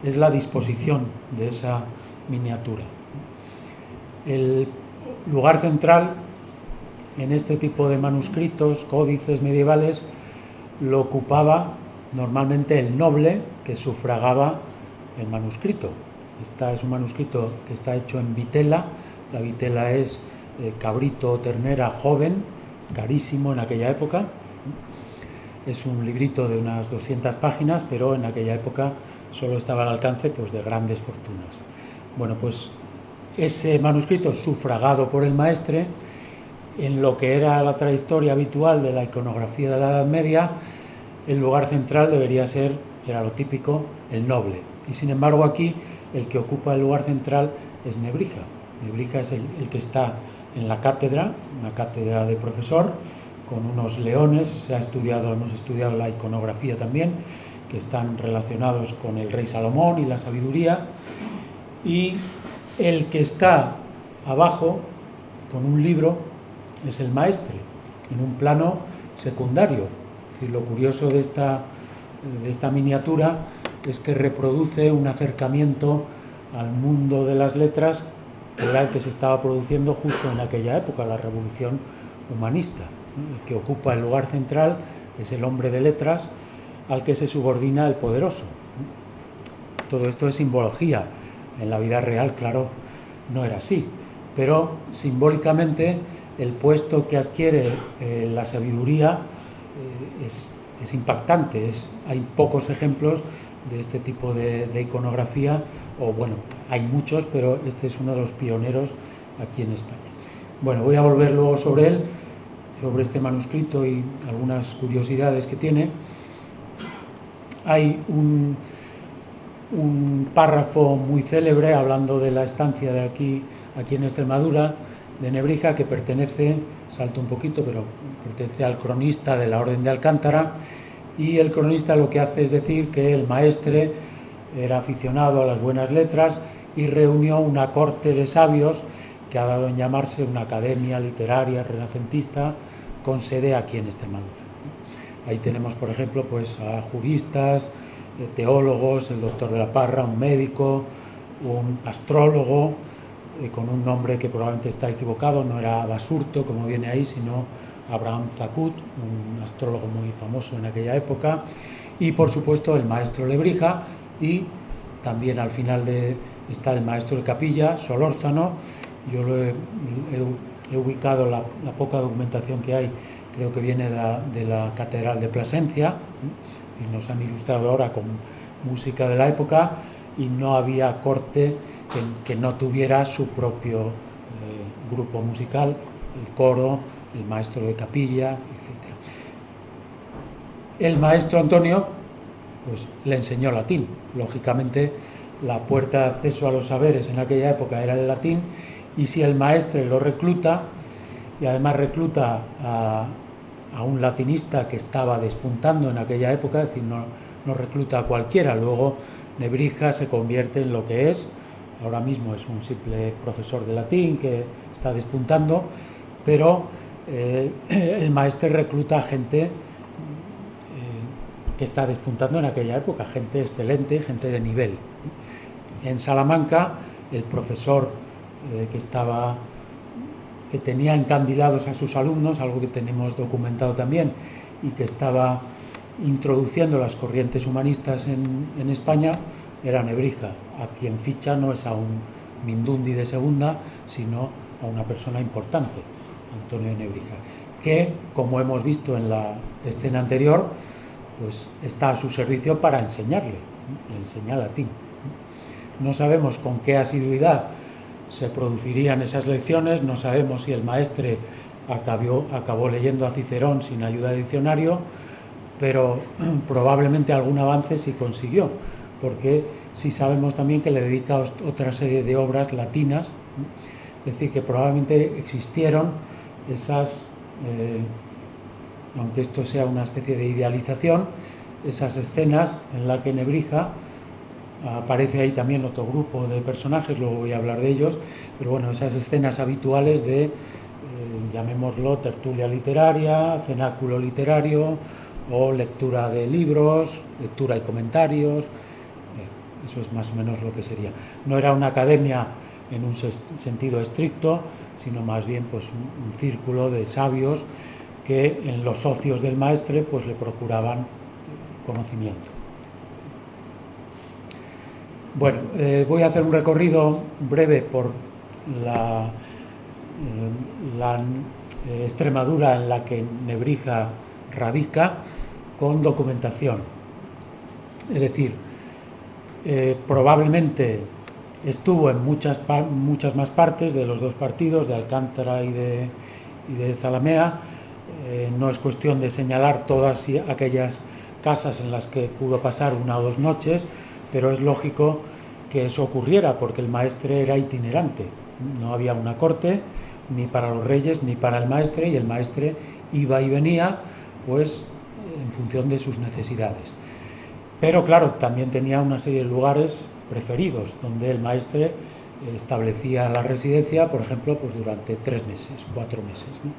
es la disposición de esa miniatura. El lugar central en este tipo de manuscritos, códices medievales, lo ocupaba normalmente el noble que sufragaba el manuscrito. Este es un manuscrito que está hecho en vitela. La vitela es cabrito o ternera joven, carísimo en aquella época. Es un librito de unas 200 páginas, pero en aquella época solo estaba al alcance pues, de grandes fortunas. Bueno, pues ese manuscrito sufragado por el maestre, en lo que era la trayectoria habitual de la iconografía de la Edad Media, el lugar central debería ser, era lo típico, el noble. Y sin embargo aquí el que ocupa el lugar central es Nebrija. Nebrija es el que está en la cátedra, una cátedra de profesor, con unos leones. Hemos estudiado la iconografía también, que están relacionados con el rey Salomón y la sabiduría. Y el que está abajo, con un libro, es el maestre, en un plano secundario. Es decir, lo curioso de esta miniatura es que reproduce un acercamiento al mundo de las letras que era el que se estaba produciendo justo en aquella época, la revolución humanista. El que ocupa el lugar central es el hombre de letras al que se subordina el poderoso. Todo esto es simbología. En la vida real, claro, no era así, pero simbólicamente el puesto que adquiere la sabiduría es impactante. Hay pocos ejemplos de este tipo de iconografía, o bueno, hay muchos, pero este es uno de los pioneros aquí en España. Bueno, voy a volver luego sobre él, sobre este manuscrito y algunas curiosidades que tiene. Hay un párrafo muy célebre hablando de la estancia de aquí en Extremadura, de Nebrija, que pertenece, salto un poquito, pero pertenece al cronista de la Orden de Alcántara, y el cronista lo que hace es decir que el maestre era aficionado a las buenas letras y reunió una corte de sabios que ha dado en llamarse una academia literaria renacentista con sede aquí en Extremadura. Ahí tenemos, por ejemplo, pues a juristas, teólogos, el doctor de la Parra, un médico, un astrólogo, con un nombre que probablemente está equivocado, no era Basurto, como viene ahí, sino Abraham Zacut, un astrólogo muy famoso en aquella época, y por supuesto el maestro Lebrija, y también al final está el maestro de capilla, Solórzano. Yo he ubicado la poca documentación que hay, creo que viene de la Catedral de Plasencia, y nos han ilustrado ahora con música de la época, y no había corte que no tuviera su propio grupo musical, el coro, el maestro de capilla, etc. El maestro Antonio pues, le enseñó latín. Lógicamente, la puerta de acceso a los saberes en aquella época era el latín, y si el maestre lo recluta, y además recluta a un latinista que estaba despuntando en aquella época, es decir, no recluta a cualquiera. Luego Nebrija se convierte en lo que es. Ahora mismo es un simple profesor de latín que está despuntando, pero el maestre recluta a gente que está despuntando en aquella época, gente excelente, gente de nivel. En Salamanca, el profesor que tenía encandilados a sus alumnos, algo que tenemos documentado también, y que estaba introduciendo las corrientes humanistas en España, era Nebrija, a quien ficha no es a un Mindundi de segunda, sino a una persona importante, Antonio de Nebrija, que, como hemos visto en la escena anterior, pues está a su servicio para enseñarle, le enseña latín. No sabemos con qué asiduidad se producirían esas lecciones, no sabemos si el maestre acabó leyendo a Cicerón sin ayuda de diccionario, pero probablemente algún avance sí consiguió, porque sí sabemos también que le dedica otra serie de obras latinas, es decir, que probablemente existieron esas, aunque esto sea una especie de idealización, esas escenas en las que Nebrija, aparece ahí también otro grupo de personajes, luego voy a hablar de ellos, pero bueno, esas escenas habituales de, llamémoslo, tertulia literaria, cenáculo literario, o lectura de libros, lectura y comentarios. Eso es más o menos lo que sería. No era una academia en un sentido estricto, sino más bien pues un círculo de sabios que en los socios del maestre pues le procuraban conocimiento. Bueno, voy a hacer un recorrido breve por la Extremadura en la que Nebrija radica, con documentación. Es decir, probablemente estuvo en muchas más partes de los dos partidos, de Alcántara y de Zalamea. No es cuestión de señalar todas aquellas casas en las que pudo pasar 1 o 2 noches, pero es lógico que eso ocurriera porque el maestre era itinerante. No había una corte ni para los reyes ni para el maestre, y el maestre iba y venía pues en función de sus necesidades. Pero claro, también tenía una serie de lugares preferidos donde el maestre establecía la residencia, por ejemplo, pues durante 3 meses, 4 meses, ¿no?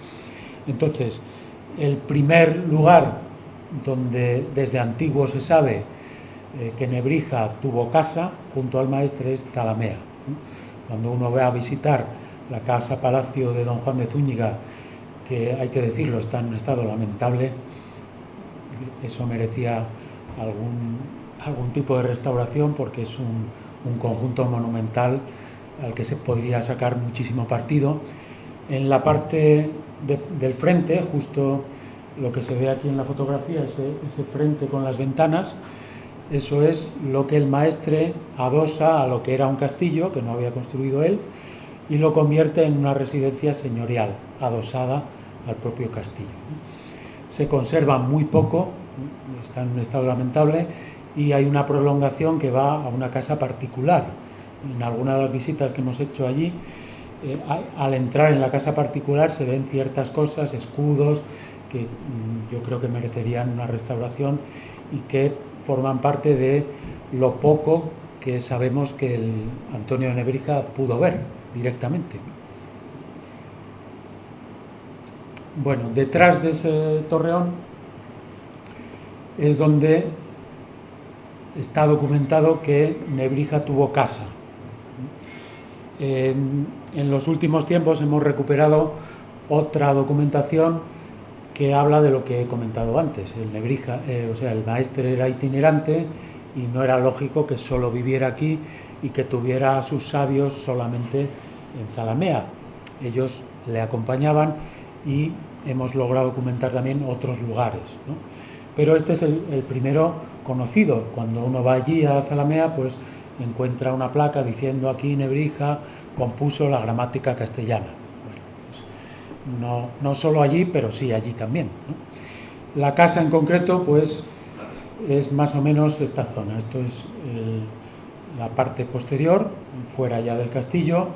Entonces, el primer lugar donde desde antiguo se sabe que Nebrija tuvo casa junto al maestre es Zalamea, ¿no? Cuando uno va a visitar la casa palacio de don Juan de Zúñiga, que hay que decirlo, está en un estado lamentable, eso merecía algún tipo de restauración, porque es un conjunto monumental al que se podría sacar muchísimo partido. En la parte del frente, justo lo que se ve aquí en la fotografía, ese frente con las ventanas, eso es lo que el maestre adosa a lo que era un castillo, que no había construido él, y lo convierte en una residencia señorial, adosada al propio castillo. Se conserva muy poco, está en un estado lamentable, y hay una prolongación que va a una casa particular. En alguna de las visitas que hemos hecho allí, al entrar en la casa particular se ven ciertas cosas, escudos, que yo creo que merecerían una restauración y que forman parte de lo poco que sabemos que el Antonio de Nebrija pudo ver directamente. Bueno, detrás de ese torreón es donde está documentado que Nebrija tuvo casa. En los últimos tiempos hemos recuperado otra documentación que habla de lo que he comentado antes. El maestre era itinerante y no era lógico que solo viviera aquí y que tuviera a sus sabios solamente en Zalamea. Ellos le acompañaban y hemos logrado documentar también otros lugares, ¿no? Pero este es el primero conocido. Cuando uno va allí a Zalamea, pues encuentra una placa diciendo: aquí Nebrija compuso la gramática castellana. Bueno, pues no solo allí, pero sí allí también, ¿no? La casa en concreto, pues es más o menos esta zona. Esto es la parte posterior, fuera ya del castillo.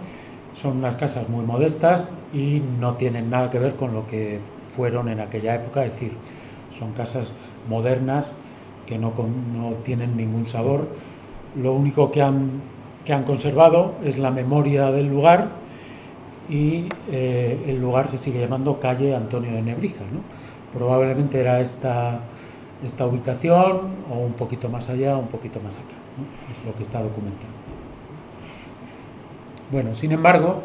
Son unas casas muy modestas y no tienen nada que ver con lo que fueron en aquella época, es decir, son casas modernas que no tienen ningún sabor. Lo único que han conservado es la memoria del lugar, y el lugar se sigue llamando calle Antonio de Nebrija, ¿no? Probablemente era esta ubicación, o un poquito más allá, un poquito más acá, ¿no? Es lo que está documentado. Bueno, sin embargo,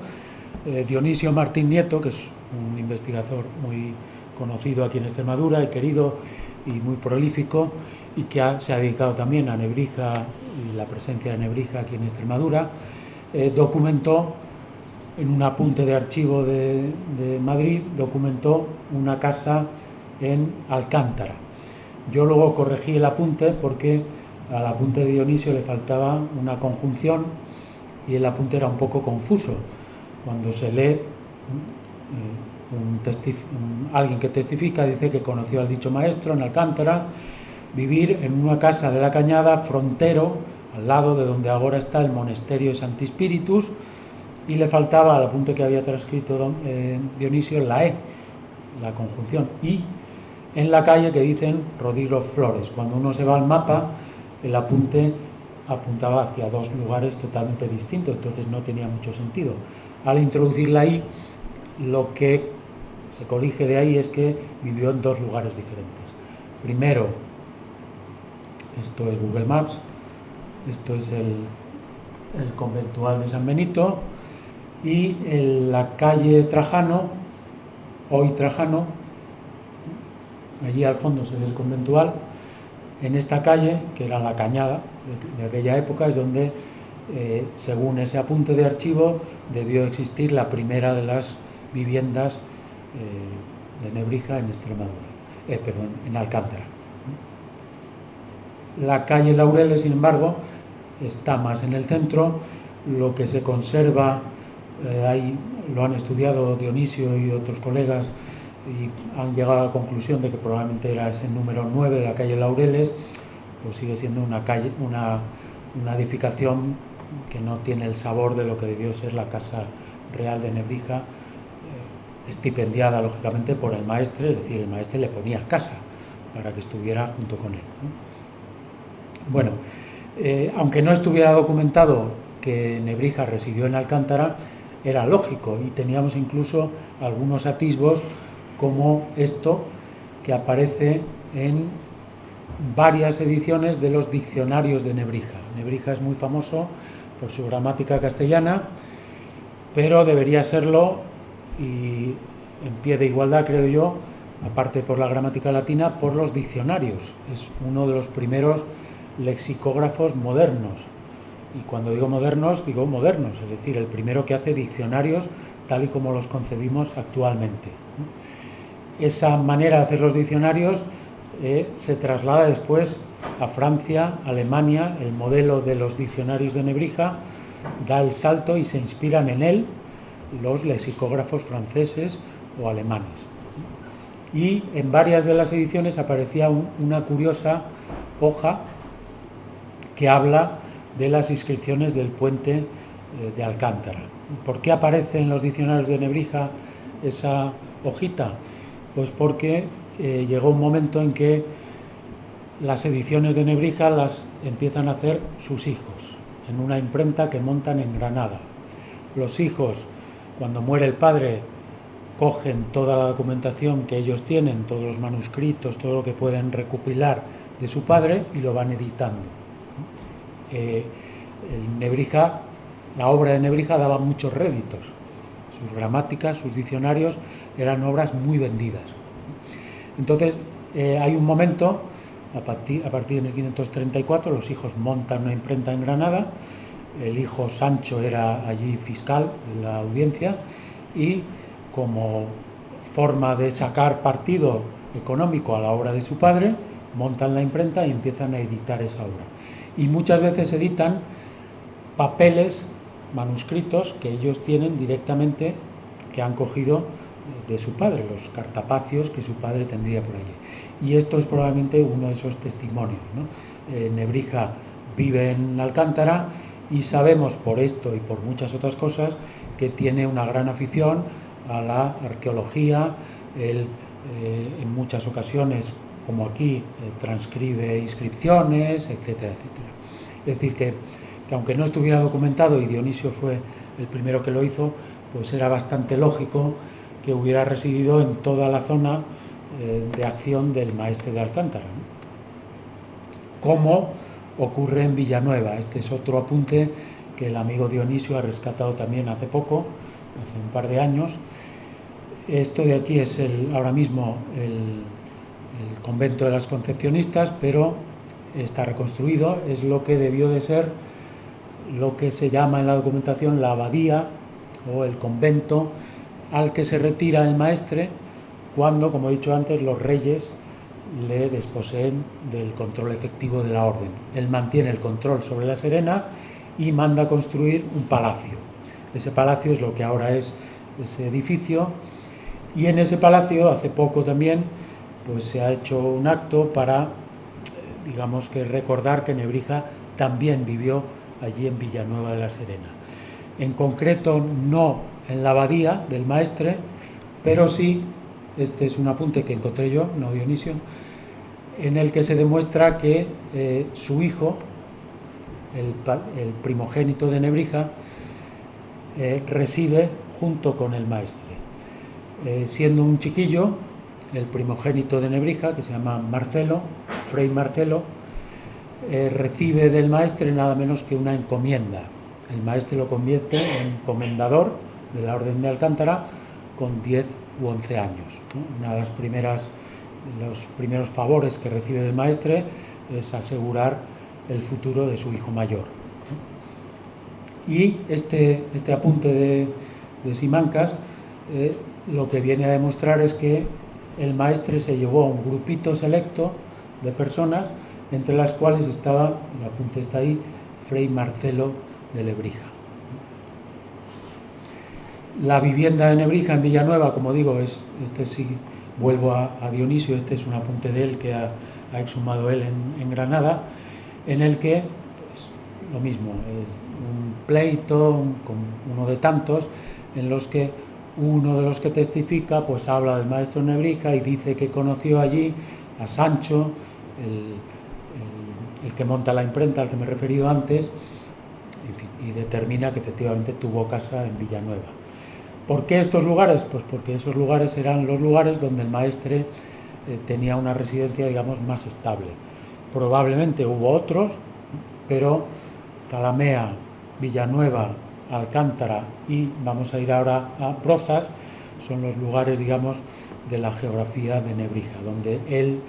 Dionisio Martín Nieto, que es un investigador muy conocido aquí en Extremadura y querido y muy prolífico, y que se ha dedicado también a Nebrija y la presencia de Nebrija aquí en Extremadura, documentó en un apunte de archivo de Madrid, documentó una casa en Alcántara. Yo luego corregí el apunte porque al apunte de Dionisio le faltaba una conjunción y el apunte era un poco confuso. Cuando se lee, alguien que testifica dice que conoció al dicho maestro en Alcántara, vivir en una casa de la Cañada, frontero, al lado de donde ahora está el monasterio de Santi Spíritus, y le faltaba al apunte que había transcrito Dionisio la E, la conjunción, y en la calle que dicen Rodrigo Flores. Cuando uno se va al mapa, el apunte apuntaba hacia 2 lugares totalmente distintos, entonces no tenía mucho sentido. Al introducir la I, lo que se corrige de ahí es que vivió en 2 lugares diferentes. Primero, esto es Google Maps, esto es el conventual de San Benito, y en la calle Trajano, hoy Trajano, allí al fondo se ve el conventual. En esta calle, que era la Cañada de aquella época, es donde, según ese apunte de archivo, debió existir la primera de las viviendas de Nebrija en Extremadura, en Alcántara. La calle Laureles, sin embargo, está más en el centro. Lo que se conserva, ahí lo han estudiado Dionisio y otros colegas y han llegado a la conclusión de que probablemente era ese número 9 de la calle Laureles, pues sigue siendo una edificación que no tiene el sabor de lo que debió ser la Casa Real de Nebrija, estipendiada lógicamente por el maestre, es decir, el maestre le ponía casa para que estuviera junto con él, ¿no? Bueno, aunque no estuviera documentado que Nebrija residió en Alcántara, era lógico, y teníamos incluso algunos atisbos como esto que aparece en varias ediciones de los diccionarios de Nebrija. Nebrija es muy famoso por su gramática castellana, pero debería serlo, y en pie de igualdad, creo yo, aparte por la gramática latina, por los diccionarios. Es uno de los primeros lexicógrafos modernos, y cuando digo modernos, es decir, el primero que hace diccionarios tal y como los concebimos actualmente. Esa manera de hacer los diccionarios se traslada después a Francia, Alemania. El modelo de los diccionarios de Nebrija da el salto y se inspiran en él los lexicógrafos franceses o alemanes. Y en varias de las ediciones aparecía una curiosa hoja que habla de las inscripciones del puente de Alcántara. ¿Por qué aparece en los diccionarios de Nebrija esa hojita? Pues porque llegó un momento en que las ediciones de Nebrija las empiezan a hacer sus hijos, en una imprenta que montan en Granada. Los hijos, cuando muere el padre, cogen toda la documentación que ellos tienen, todos los manuscritos, todo lo que pueden recopilar de su padre, y lo van editando. Nebrija, la obra de Nebrija daba muchos réditos. Sus gramáticas, sus diccionarios eran obras muy vendidas. Entonces, hay un momento, a partir de 1534, los hijos montan una imprenta en Granada. El hijo Sancho era allí fiscal de la audiencia, y como forma de sacar partido económico a la obra de su padre, montan la imprenta y empiezan a editar esa obra. Y muchas veces editan papeles, manuscritos que ellos tienen directamente, que han cogido de su padre, los cartapacios que su padre tendría por allí. Y esto es probablemente uno de esos testimonios, ¿no? Nebrija vive en Alcántara, y sabemos por esto y por muchas otras cosas que tiene una gran afición a la arqueología. Él, en muchas ocasiones, como aquí, transcribe inscripciones, etcétera, etcétera. Es decir, que aunque no estuviera documentado, y Dionisio fue el primero que lo hizo, pues era bastante lógico que hubiera residido en toda la zona de acción del maestre de Alcántara, ¿no? Como ocurre en Villanueva. Este es otro apunte que el amigo Dionisio ha rescatado también hace poco, hace un par de años. Esto de aquí es ahora mismo el convento de las Concepcionistas, pero está reconstruido. Es lo que debió de ser lo que se llama en la documentación la abadía o el convento al que se retira el maestre cuando, como he dicho antes, los reyes le desposeen del control efectivo de la orden. Él mantiene el control sobre La Serena y manda construir un palacio. Ese palacio es lo que ahora es ese edificio, y en ese palacio hace poco también pues se ha hecho un acto para, digamos, que recordar que Nebrija también vivió allí en Villanueva de la Serena. En concreto no en la abadía del maestre, pero sí, este es un apunte que encontré yo, no Dionisio, en el que se demuestra que su hijo, el primogénito de Nebrija, reside junto con el maestre. Siendo un chiquillo, el primogénito de Nebrija, que se llama Marcelo, Fray Marcelo, recibe del maestre nada menos que una encomienda. El maestre lo convierte en comendador de la Orden de Alcántara con 10 u 11 años, ¿no? Una de los primeros favores que recibe del maestre es asegurar el futuro de su hijo mayor, ¿no? Y este apunte de Simancas lo que viene a demostrar es que el maestre se llevó a un grupito selecto de personas, entre las cuales estaba, el apunte está ahí, Fray Marcelo de Lebrija. La vivienda de Nebrija en Villanueva, como digo, vuelvo a Dionisio, este es un apunte de él que ha exhumado él en Granada, en el que, pues, lo mismo, un pleito, uno de tantos, en los que uno de los que testifica pues habla del maestro Nebrija y dice que conoció allí a Sancho, el que monta la imprenta al que me he referido antes, en fin, y determina que efectivamente tuvo casa en Villanueva. ¿Por qué estos lugares? Pues porque esos lugares eran los lugares donde el maestre tenía una residencia, digamos, más estable. Probablemente hubo otros, pero Zalamea, Villanueva, Alcántara y vamos a ir ahora a Brozas son los lugares, digamos, de la geografía de Nebrija, donde él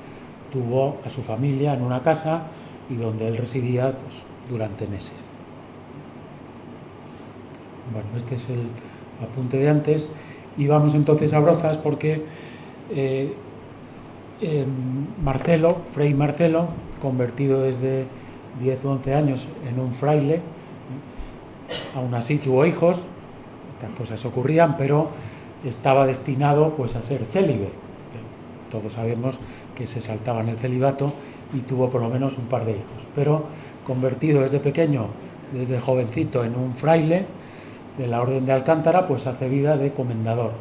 tuvo a su familia en una casa y donde él residía, pues, durante meses. Bueno, este es el apunte de antes y vamos entonces a Brozas porque Marcelo, Fray Marcelo, convertido desde 10 o 11 años en un fraile, aún así tuvo hijos, estas cosas ocurrían, pero estaba destinado pues a ser célibe. Todos sabemos que se saltaba en el celibato y tuvo por lo menos un par de hijos, pero convertido desde pequeño, desde jovencito, en un fraile de la Orden de Alcántara, pues hace vida de comendador.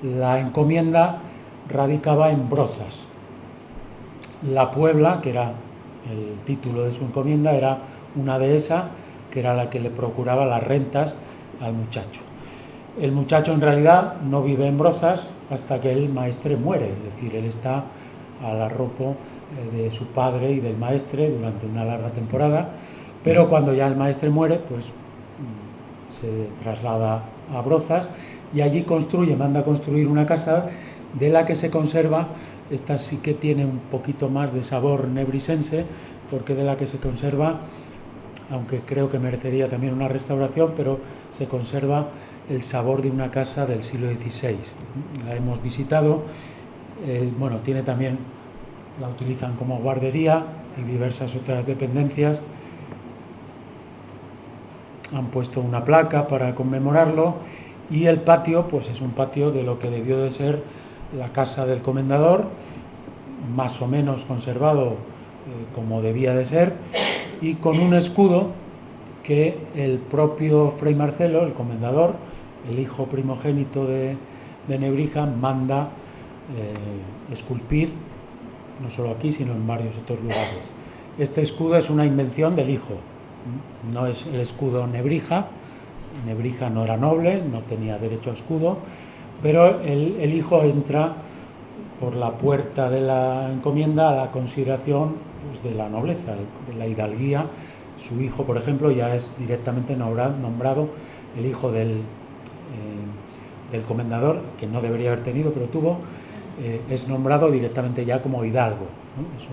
La encomienda radicaba en Brozas. La Puebla, que era el título de su encomienda, era una dehesa que era la que le procuraba las rentas al muchacho. El muchacho en realidad no vive en Brozas hasta que el maestre muere, es decir, él está al arropo de su padre y del maestre durante una larga temporada, pero cuando ya el maestre muere, pues se traslada a Brozas y allí manda a construir una casa de la que se conserva, esta sí que tiene un poquito más de sabor nebrisense, porque de la que se conserva, aunque creo que merecería también una restauración, pero se conserva el sabor de una casa del siglo XVI. La hemos visitado, bueno, tiene también, la utilizan como guardería y diversas otras dependencias. Han puesto una placa para conmemorarlo y el patio, pues es un patio de lo que debió de ser la casa del comendador, más o menos conservado como debía de ser, y con un escudo que el propio Fray Marcelo, el comendador, el hijo primogénito de Nebrija, manda esculpir, no solo aquí, sino en varios otros lugares. Este escudo es una invención del hijo, no es el escudo Nebrija. Nebrija no era noble, no tenía derecho a escudo, pero el hijo entra por la puerta de la encomienda a la consideración, pues, de la nobleza, de la hidalguía. Su hijo, por ejemplo, ya es directamente nombrado el hijo del comendador, que no debería haber tenido, pero tuvo, es nombrado directamente ya como hidalgo, ¿no? Es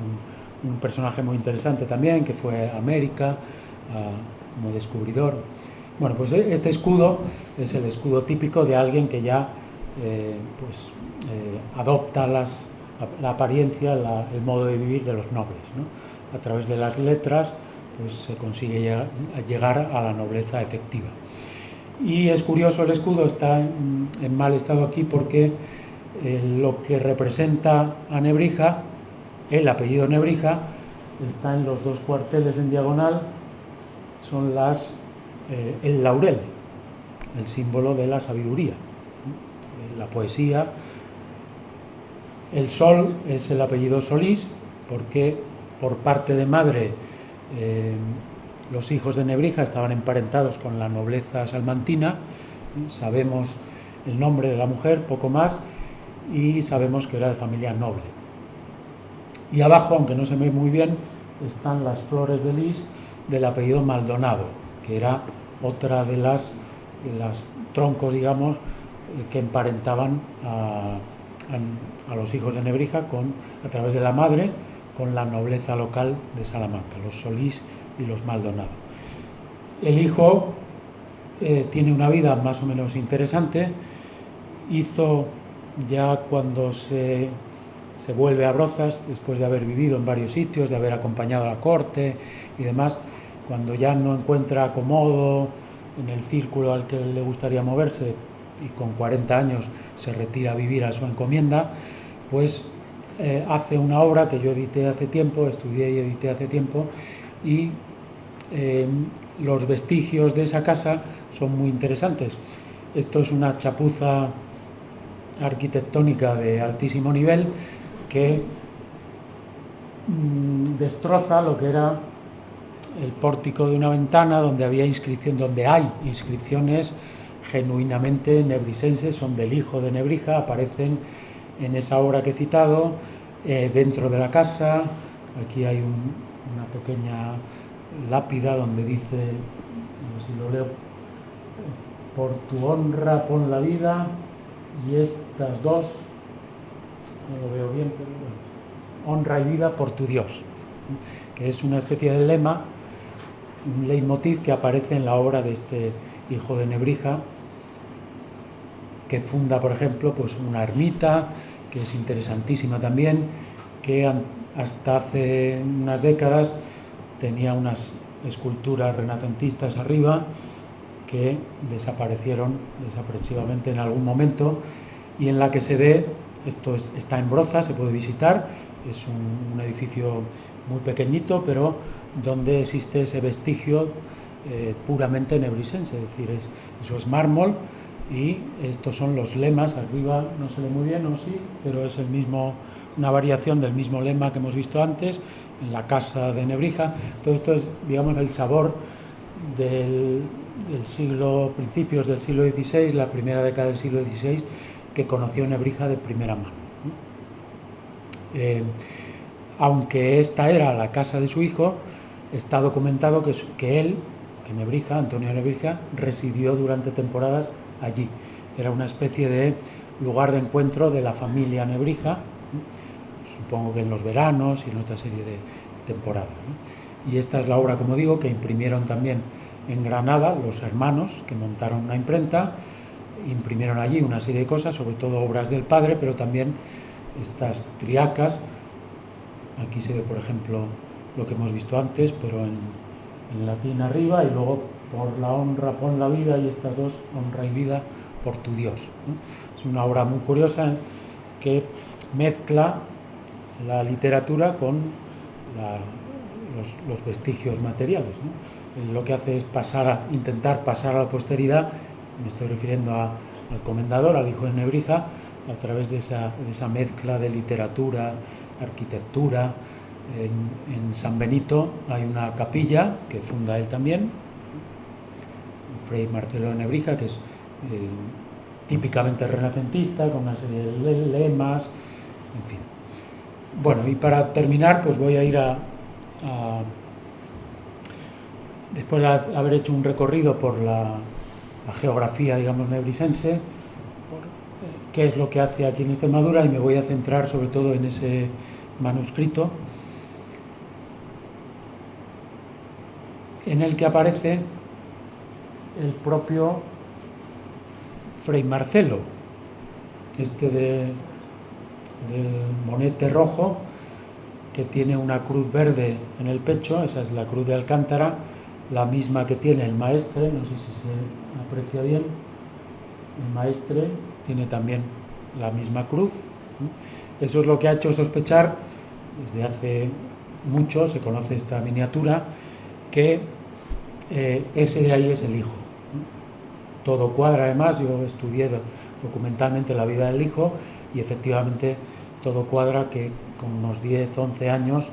un personaje muy interesante también, que fue a América como descubridor. Bueno, pues este escudo es el escudo típico de alguien que ya adopta la apariencia, el modo de vivir de los nobles, ¿no? A través de las letras pues se consigue llegar a la nobleza efectiva. Y es curioso, el escudo está en mal estado aquí porque lo que representa a Nebrija, el apellido Nebrija, está en los dos cuarteles en diagonal, son el laurel, el símbolo de la sabiduría, la poesía. El Sol es el apellido Solís, porque por parte de madre los hijos de Nebrija estaban emparentados con la nobleza salmantina. Sabemos el nombre de la mujer, poco más, y sabemos que era de familia noble. Y abajo, aunque no se ve muy bien, están las flores de lis del apellido Maldonado, que era otra de las troncos, digamos, que emparentaban a los hijos de Nebrija a través de la madre con la nobleza local de Salamanca, los Solís y los Maldonado. El hijo tiene una vida más o menos interesante. Hizo, ya cuando se vuelve a Brozas, después de haber vivido en varios sitios, de haber acompañado a la corte y demás, cuando ya no encuentra acomodo en el círculo al que le gustaría moverse y con 40 años se retira a vivir a su encomienda, pues hace una obra que yo edité hace tiempo, estudié y edité hace tiempo, y los vestigios de esa casa son muy interesantes. Esto es una chapuza arquitectónica de altísimo nivel que destroza lo que era el pórtico de una ventana donde hay inscripciones genuinamente nebrisenses, son del hijo de Nebrija, aparecen en esa obra que he citado, dentro de la casa. Aquí hay una pequeña lápida donde dice, a ver si lo leo, por tu honra pon la vida, y estas dos, no lo veo bien, pero bueno, honra y vida por tu Dios, que es una especie de lema, un leitmotiv que aparece en la obra de este hijo de Nebrija, que funda, por ejemplo, pues una ermita, que es interesantísima también, que hasta hace unas décadas tenía unas esculturas renacentistas arriba que desaparecieron desaprensivamente en algún momento, y en la que se ve, está en Brozas, se puede visitar, es un edificio muy pequeñito, pero donde existe ese vestigio puramente nebrisense, es decir, eso es mármol, y estos son los lemas. Arriba no se ve muy bien, o sí, pero es una variación del mismo lema que hemos visto antes en la casa de Nebrija. Todo esto es, digamos, el sabor del principios del siglo XVI, la primera década del siglo XVI, que conoció Nebrija de primera mano. Aunque esta era la casa de su hijo, está documentado que Nebrija, Antonio de Nebrija, residió durante temporadas allí. Era una especie de lugar de encuentro de la familia Nebrija, supongo que en los veranos y en otra serie de temporadas, ¿no? Y esta es la obra, como digo, que imprimieron también en Granada los hermanos, que montaron una imprenta, imprimieron allí una serie de cosas, sobre todo obras del padre, pero también estas triacas. Aquí se ve, por ejemplo, lo que hemos visto antes, pero en latín arriba, y luego por la honra pon la vida, y estas dos, honra y vida por tu Dios, ¿no? Es una obra muy curiosa que mezcla la literatura con los vestigios materiales, ¿no? Lo que hace es intentar pasar a la posteridad, me estoy refiriendo al comendador, al hijo de Nebrija, a través de esa mezcla de literatura, arquitectura. En San Benito hay una capilla que funda él también, Fray Marcelo de Nebrija, que es típicamente renacentista, con una serie de lemas, en fin. Bueno, y para terminar, pues voy a ir después de haber hecho un recorrido por la geografía, digamos, nebrisense, qué es lo que hace aquí en Extremadura, y me voy a centrar sobre todo en ese manuscrito en el que aparece el propio Fray Marcelo, del monete rojo, que tiene una cruz verde en el pecho. Esa es la cruz de Alcántara, la misma que tiene el maestre, no sé si se aprecia bien. El maestre tiene también la misma cruz. Eso es lo que ha hecho sospechar desde hace mucho, se conoce esta miniatura, que ese de ahí es el hijo. Todo cuadra, además, yo estudié documentalmente la vida del hijo, y efectivamente todo cuadra, que con unos 10, 11 años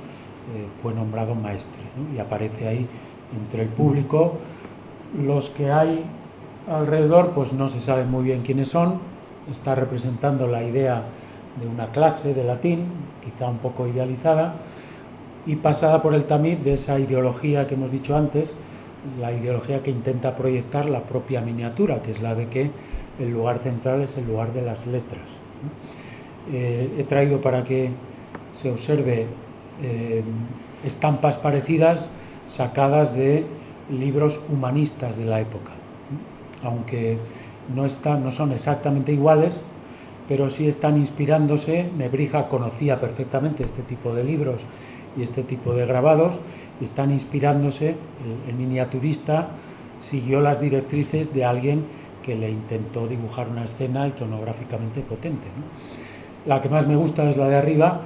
fue nombrado maestre, ¿no? Y aparece ahí entre el público. Los que hay alrededor pues no se sabe muy bien quiénes son, está representando la idea de una clase de latín, quizá un poco idealizada, y pasada por el tamiz de esa ideología que hemos dicho antes, la ideología que intenta proyectar la propia miniatura, que es la de que el lugar central es el lugar de las letras. He traído para que se observe estampas parecidas sacadas de libros humanistas de la época, aunque no son exactamente iguales, pero sí están inspirándose. Nebrija conocía perfectamente este tipo de libros y este tipo de grabados, y están inspirándose. El miniaturista siguió las directrices de alguien que le intentó dibujar una escena iconográficamente potente, ¿no? La que más me gusta es la de arriba,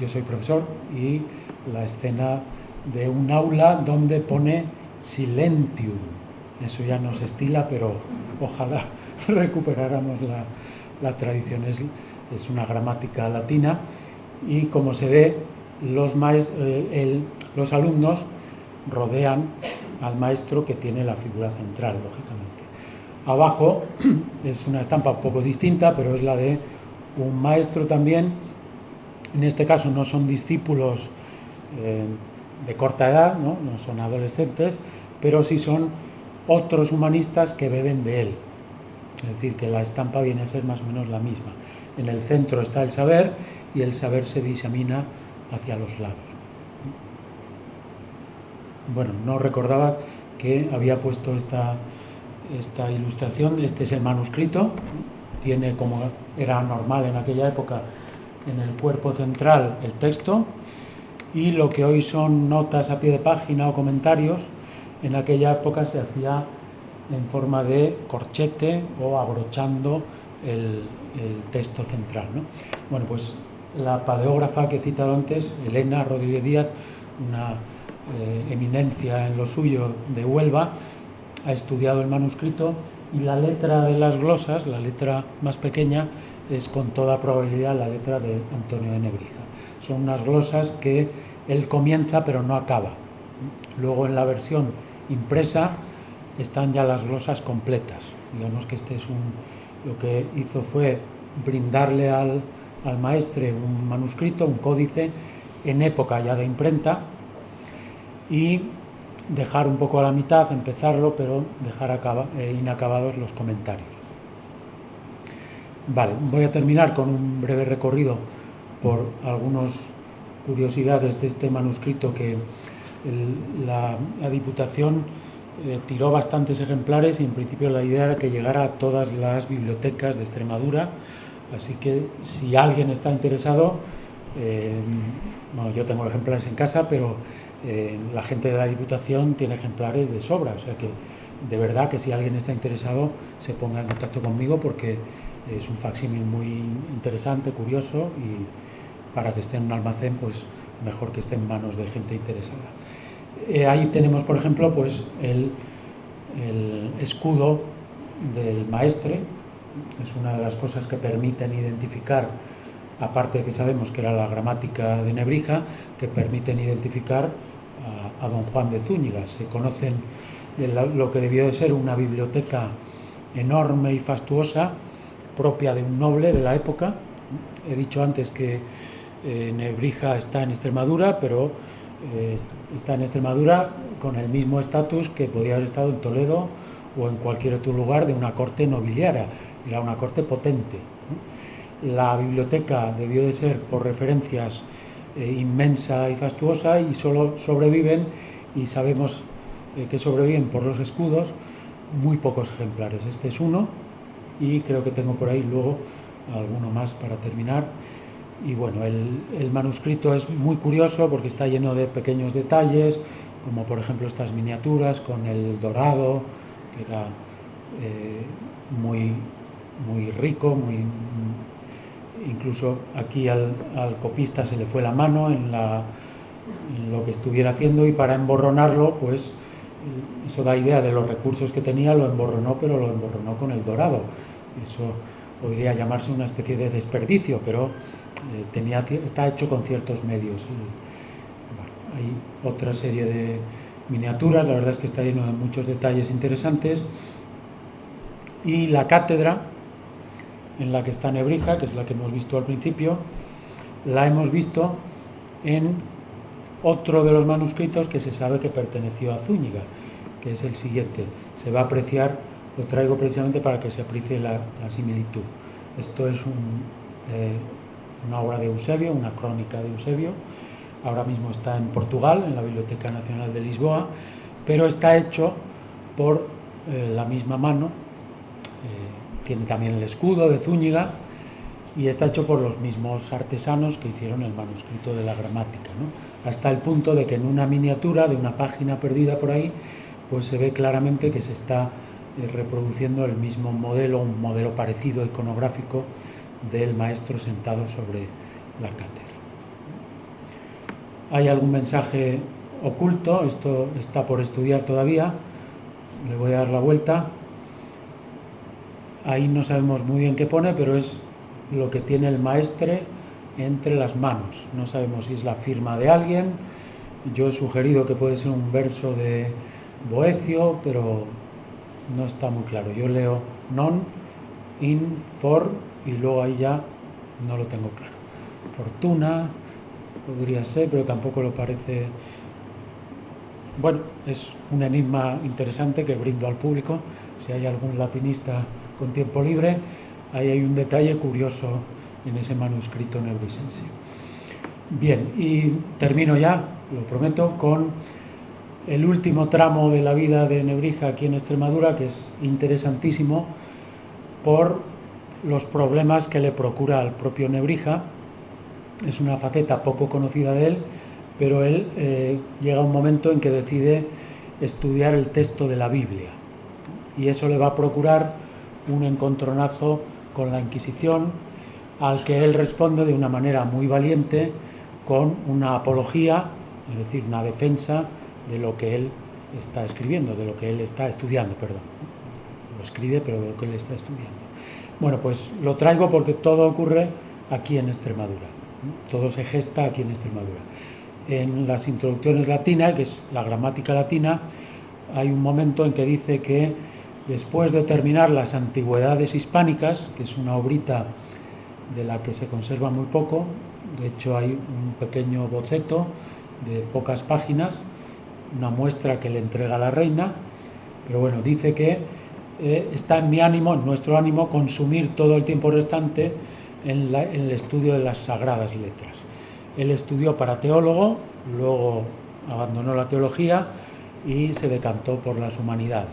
yo soy profesor, y la escena de un aula donde pone silentium. Eso ya no se estila, pero ojalá recuperáramos la tradición. Es una gramática latina, y como se ve, los alumnos rodean al maestro, que tiene la figura central, lógicamente. Abajo es una estampa un poco distinta, pero es la de un maestro también. En este caso no son discípulos de corta edad, no son adolescentes, pero sí son otros humanistas que beben de él. Es decir, que la estampa viene a ser más o menos la misma. En el centro está el saber, y el saber se disemina hacia los lados. Bueno, no recordaba que había puesto esta ilustración. Este es el manuscrito. Tiene, como era normal en aquella época, en el cuerpo central el texto, y lo que hoy son notas a pie de página o comentarios, en aquella época se hacía en forma de corchete o abrochando el texto central, ¿no? Bueno, pues la paleógrafa que he citado antes, Elena Rodríguez Díaz, una eminencia en lo suyo de Huelva, ha estudiado el manuscrito, y la letra de las glosas, la letra más pequeña, es con toda probabilidad la letra de Antonio de Nebrija. Son unas glosas que él comienza pero no acaba. Luego, en la versión impresa, están ya las glosas completas. Digamos que lo que hizo fue brindarle al maestre un manuscrito, un códice, en época ya de imprenta, y dejar un poco a la mitad, empezarlo, pero dejar inacabados los comentarios. Vale, voy a terminar con un breve recorrido por algunas curiosidades de este manuscrito, que la Diputación tiró bastantes ejemplares, y en principio la idea era que llegara a todas las bibliotecas de Extremadura. Así que si alguien está interesado, bueno, yo tengo ejemplares en casa, pero la gente de la Diputación tiene ejemplares de sobra. O sea que, de verdad, que si alguien está interesado, se ponga en contacto conmigo, porque es un facsímil muy interesante, curioso, y para que esté en un almacén, pues mejor que esté en manos de gente interesada. Ahí tenemos, por ejemplo, pues el escudo del maestre. Es una de las cosas que permiten identificar, aparte de que sabemos que era la gramática de Nebrija, que permiten identificar a don Juan de Zúñiga. Se conocen de lo que debió de ser una biblioteca enorme y fastuosa, propia de un noble de la época. He dicho antes que Nebrija está en Extremadura, pero está en Extremadura con el mismo estatus que podía haber estado en Toledo o en cualquier otro lugar de una corte nobiliaria. Era una corte potente, ¿no? La biblioteca debió de ser, por referencias, inmensa y fastuosa, y solo sobreviven, y sabemos que sobreviven por los escudos, muy pocos ejemplares. Este es uno, y creo que tengo por ahí luego alguno más para terminar. Y bueno, el manuscrito es muy curioso porque está lleno de pequeños detalles, como por ejemplo estas miniaturas con el dorado, que era muy rico, incluso aquí al copista se le fue la mano en lo que estuviera haciendo, y para emborronarlo, pues eso da idea de los recursos que tenía. Lo emborronó, pero lo emborronó con el dorado. Eso podría llamarse una especie de desperdicio, pero está hecho con ciertos medios. Bueno, hay otra serie de miniaturas. La verdad es que está lleno de muchos detalles interesantes. Y la cátedra en la que está Nebrija, que es la que hemos visto al principio, la hemos visto en otro de los manuscritos que se sabe que perteneció a Zúñiga, que es el siguiente. Se va a apreciar, lo traigo precisamente para que se aprecie la similitud. Esto es una obra de Eusebio, una crónica de Eusebio. Ahora mismo está en Portugal, en la Biblioteca Nacional de Lisboa, pero está hecho por la misma mano. Tiene también el escudo de Zúñiga y está hecho por los mismos artesanos que hicieron el manuscrito de la gramática, ¿no? Hasta el punto de que en una miniatura de una página perdida por ahí, pues se ve claramente que se está reproduciendo el mismo modelo, un modelo parecido iconográfico del maestro sentado sobre la cátedra. ¿Hay algún mensaje oculto? Esto está por estudiar todavía. Le voy a dar la vuelta. Ahí no sabemos muy bien qué pone, pero es lo que tiene el maestre entre las manos. No sabemos si es la firma de alguien. Yo he sugerido que puede ser un verso de Boecio, pero no está muy claro. Yo leo non, in, for, y luego ahí ya no lo tengo claro. Fortuna podría ser, pero tampoco lo parece. Bueno, es un enigma interesante que brindo al público. Si hay algún latinista con tiempo libre, ahí hay un detalle curioso en ese manuscrito nebrisense. Bien, y termino ya, lo prometo, con el último tramo de la vida de Nebrija aquí en Extremadura, que es interesantísimo por los problemas que le procura al propio Nebrija. Es una faceta poco conocida de él, pero él llega un momento en que decide estudiar el texto de la Biblia, y eso le va a procurar un encontronazo con la Inquisición, al que él responde de una manera muy valiente con una apología, es decir, una defensa de lo que él está escribiendo, de lo que él está estudiando, perdón. Lo escribe, pero de lo que él está estudiando. Bueno, pues lo traigo porque todo ocurre aquí en Extremadura, ¿no? Todo se gesta aquí en Extremadura. En las introducciones latinas, que es la gramática latina, hay un momento en que dice que después de terminar las antigüedades hispánicas, que es una obrita de la que se conserva muy poco, de hecho hay un pequeño boceto de pocas páginas, una muestra que le entrega la reina, pero bueno, dice que está en mi ánimo, en nuestro ánimo, consumir todo el tiempo restante en el estudio de las sagradas letras. Él estudió para teólogo, luego abandonó la teología y se decantó por las humanidades.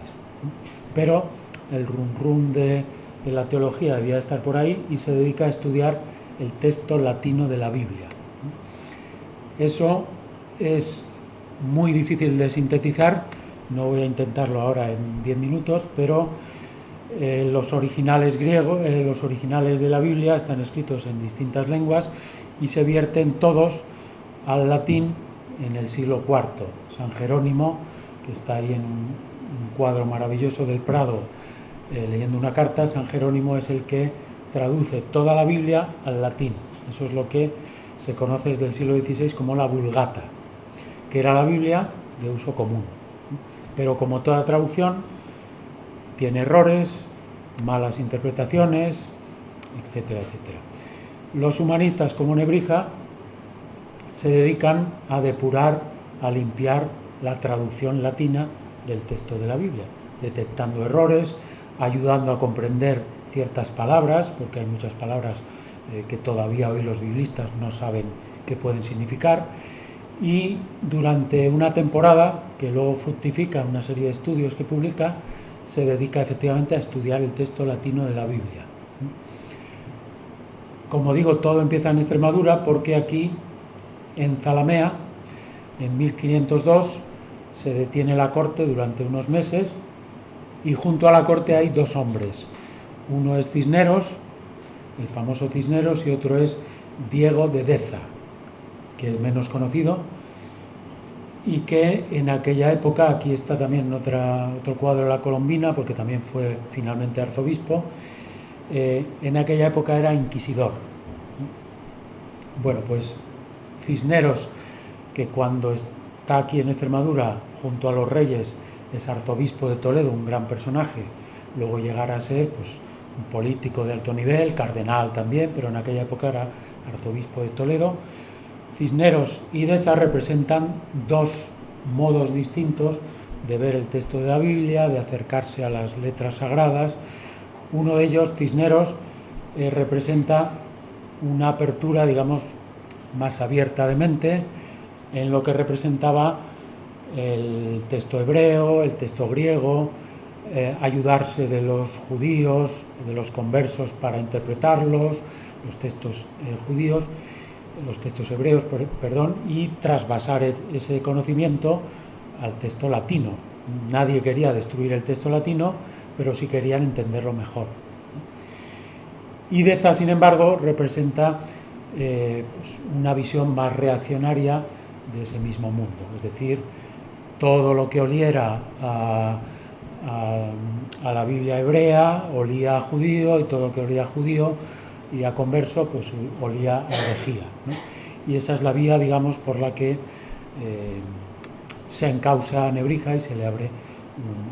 Pero el rum de la teología debía estar por ahí y se dedica a estudiar el texto latino de la Biblia. Eso es muy difícil de sintetizar, no voy a intentarlo ahora en 10 minutos, pero los originales griegos, los originales de la Biblia están escritos en distintas lenguas y se vierten todos al latín en el siglo IV. San Jerónimo, que está ahí en un cuadro maravilloso del Prado, leyendo una carta, San Jerónimo es el que traduce toda la Biblia al latín. Eso es lo que se conoce desde el siglo XVI como la Vulgata, que era la Biblia de uso común. Pero como toda traducción, tiene errores, malas interpretaciones, etcétera, etcétera. Los humanistas como Nebrija se dedican a depurar, a limpiar la traducción latina del texto de la Biblia, detectando errores, ayudando a comprender ciertas palabras, porque hay muchas palabras que todavía hoy los biblistas no saben qué pueden significar, y durante una temporada, que luego fructifica una serie de estudios que publica, se dedica efectivamente a estudiar el texto latino de la Biblia. Como digo, todo empieza en Extremadura porque aquí, en Zalamea, en 1502, se detiene la corte durante unos meses y junto a la corte hay dos hombres. Uno es Cisneros, el famoso Cisneros, y otro es Diego de Deza, que es menos conocido y que en aquella época, aquí está también otro cuadro de la Colombina, porque también fue finalmente arzobispo, en aquella época era inquisidor. Bueno, pues Cisneros, que cuando está aquí en Extremadura junto a los reyes es arzobispo de Toledo, un gran personaje, luego llegará a ser pues un político de alto nivel, cardenal también, pero en aquella época era arzobispo de Toledo. Cisneros y Deza representan dos modos distintos de ver el texto de la Biblia, de acercarse a las letras sagradas. Uno de ellos, Cisneros, representa una apertura, digamos, más abierta de mente en lo que representaba el texto hebreo, el texto griego, ayudarse de los judíos, de los conversos para interpretarlos, los textos judíos, los textos hebreos, perdón, y trasvasar ese conocimiento al texto latino. Nadie quería destruir el texto latino, pero sí querían entenderlo mejor. Y Deza, sin embargo, representa pues una visión más reaccionaria de ese mismo mundo, es decir, todo lo que oliera a la Biblia hebrea olía a judío, y todo lo que olía a judío y a converso pues olía a herejía, ¿no? Y esa es la vía, digamos, por la que se encausa a Nebrija y se le abre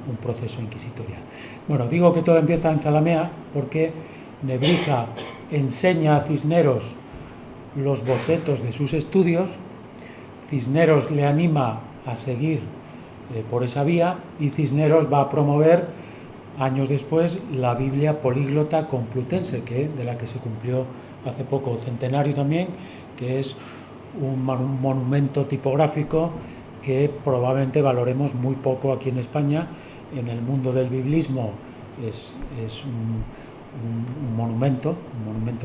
un proceso inquisitorial. Bueno, digo que todo empieza en Zalamea porque Nebrija enseña a Cisneros los bocetos de sus estudios. Cisneros le anima a seguir por esa vía, y Cisneros va a promover años después la Biblia políglota complutense, de la que se cumplió hace poco centenario también, que es un monumento tipográfico que probablemente valoremos muy poco aquí en España. En el mundo del biblismo es un monumento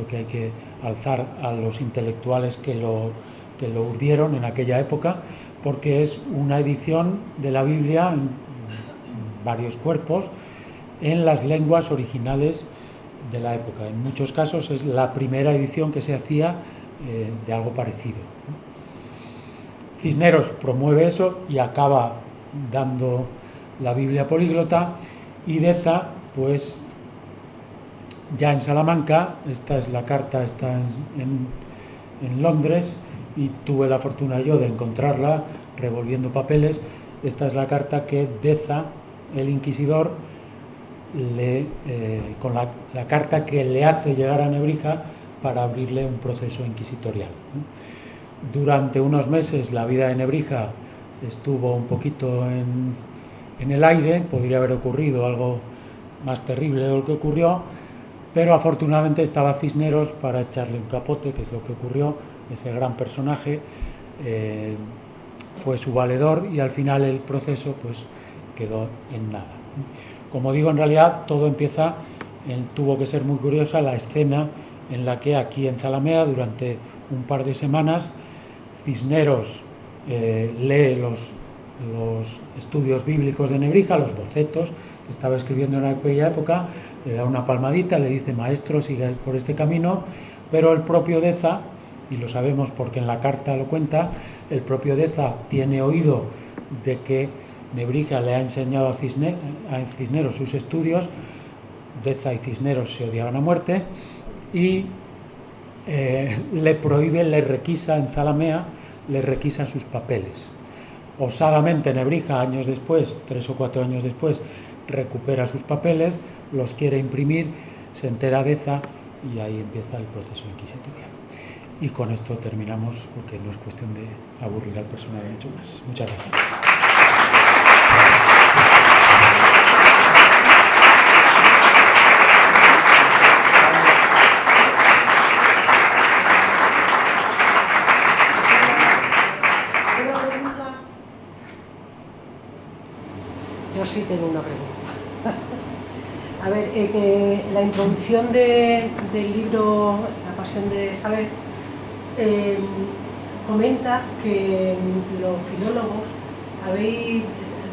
que hay que alzar a los intelectuales que lo urdieron en aquella época, porque es una edición de la Biblia en varios cuerpos en las lenguas originales de la época. En muchos casos es la primera edición que se hacía de algo parecido. Cisneros promueve eso y acaba dando la Biblia políglota, y Deza, pues ya en Salamanca, esta es la carta, está en Londres, y tuve la fortuna yo de encontrarla revolviendo papeles. Esta es la carta que Deza, el inquisidor, con la carta que le hace llegar a Nebrija para abrirle un proceso inquisitorial. Durante unos meses la vida de Nebrija estuvo un poquito en el aire. Podría haber ocurrido algo más terrible de lo que ocurrió, pero afortunadamente estaba Cisneros para echarle un capote, que es lo que ocurrió. Ese gran personaje fue su valedor, y al final el proceso pues quedó en nada. Como digo, en realidad todo empieza tuvo que ser muy curiosa la escena en la que aquí en Zalamea, durante un par de semanas, Cisneros lee los estudios bíblicos de Nebrija, los bocetos que estaba escribiendo en aquella época, le da una palmadita, le dice: maestro, siga por este camino. Pero el propio Deza, y lo sabemos porque en la carta lo cuenta, el propio Deza tiene oído de que Nebrija le ha enseñado a Cisneros sus estudios. Deza y Cisneros se odiaban a muerte, y le prohíbe, le requisa en Zalamea, le requisa sus papeles. Osadamente Nebrija, años después, 3 o 4 años después, recupera sus papeles, los quiere imprimir, se entera Deza, y ahí empieza el proceso inquisitorial. Y con esto terminamos, porque no es cuestión de aburrir al personal mucho más. Muchas gracias. Yo sí tengo una pregunta. A ver, que la introducción del libro La Pasión de Saber comenta que los filólogos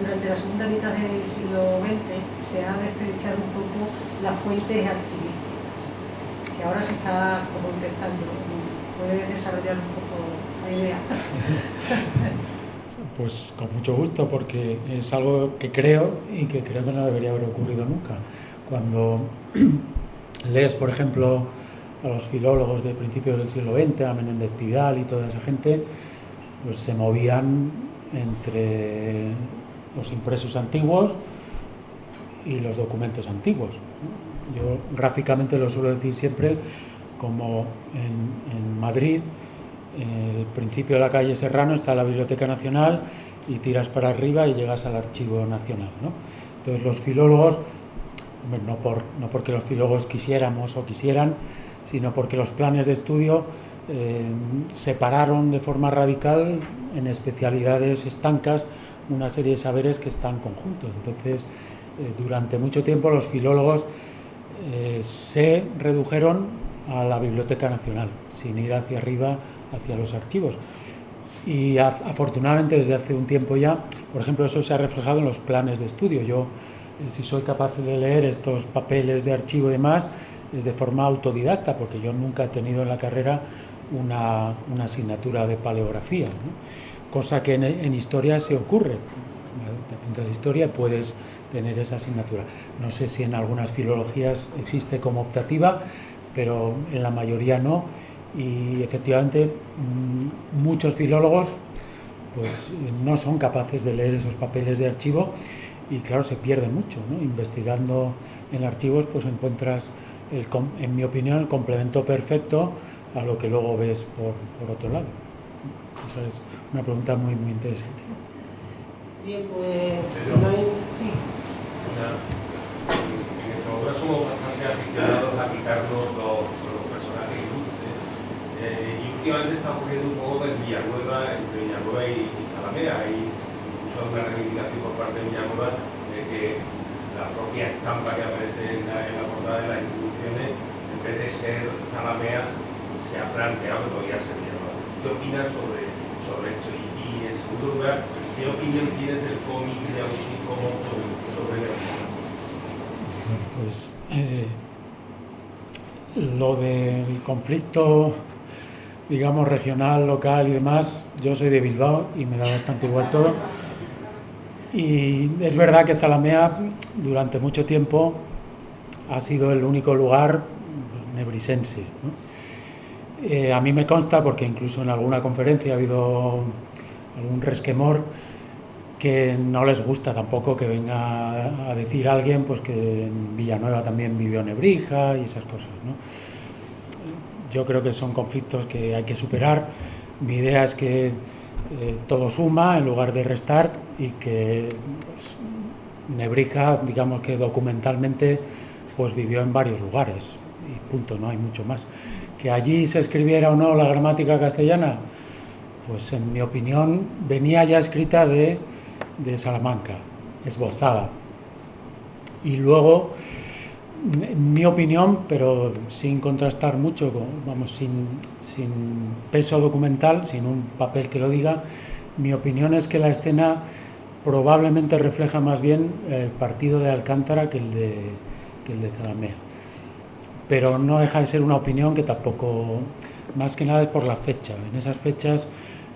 durante la segunda mitad del siglo XX se ha desperdiciado un poco las fuentes archivísticas, que ahora se está como empezando. ¿Puede desarrollar un poco la idea? Pues con mucho gusto, porque es algo que creo que no debería haber ocurrido nunca. Cuando lees, por ejemplo, a los filólogos de principios del siglo XX, a Menéndez Pidal y toda esa gente, pues se movían entre los impresos antiguos y los documentos antiguos, ¿no? Yo gráficamente lo suelo decir siempre como en Madrid, en el principio de la calle Serrano está la Biblioteca Nacional y tiras para arriba y llegas al Archivo Nacional, ¿no? Entonces los filólogos, no porque los filólogos quisiéramos o quisieran, sino porque los planes de estudio separaron de forma radical en especialidades estancas una serie de saberes que están conjuntos. Entonces, durante mucho tiempo los filólogos se redujeron a la Biblioteca Nacional, sin ir hacia arriba, hacia los archivos. Y afortunadamente desde hace un tiempo ya, por ejemplo, eso se ha reflejado en los planes de estudio. Yo, si soy capaz de leer estos papeles de archivo y demás, es de forma autodidacta, porque yo nunca he tenido en la carrera una asignatura de paleografía, ¿no? Cosa que en historia se ocurre. Desde el punto de historia puedes tener esa asignatura. No sé si en algunas filologías existe como optativa, pero en la mayoría no. Y efectivamente muchos filólogos pues no son capaces de leer esos papeles de archivo y claro, se pierde mucho, ¿no? Investigando en archivos pues encuentras, en mi opinión, el complemento perfecto a lo que luego ves por otro lado. Esa es una pregunta muy, muy interesante. Bien, pues si no hay... Sí. En nuestra obra somos bastante aficionados a quitarnos los personajes ilustres y últimamente está ocurriendo un poco en Villanueva, entre Villanueva y Zalamea. Hay incluso una reivindicación por parte de Villanueva de que la propia estampa que aparece en la portada de las introducciones, en vez de ser Zalamea, se ha planteado que podría ser Villanueva. ¿Qué opinas sobre esto? Y en segundo lugar, ¿qué opinión tienes del cómic de Agustín Comón sobre Nebrija? Pues lo del conflicto, digamos, regional, local y demás, yo soy de Bilbao y me da bastante igual todo. Y es verdad que Zalamea durante mucho tiempo ha sido el único lugar nebrisense, ¿no? A mí me consta, porque incluso en alguna conferencia ha habido algún resquemor, que no les gusta tampoco que venga a decir alguien pues que en Villanueva también vivió Nebrija y esas cosas, ¿no? Yo creo que son conflictos que hay que superar. Mi idea es que todo suma en lugar de restar y que pues, Nebrija, digamos que documentalmente, pues vivió en varios lugares y punto, no hay mucho más. Que allí se escribiera o no la gramática castellana, pues en mi opinión venía ya escrita de Salamanca, esbozada. Y luego, en mi opinión, pero sin contrastar mucho, vamos, sin peso documental, sin un papel que lo diga, mi opinión es que la escena probablemente refleja más bien el partido de Alcántara que el de Zalamea. Pero no deja de ser una opinión que tampoco, más que nada es por la fecha. En esas fechas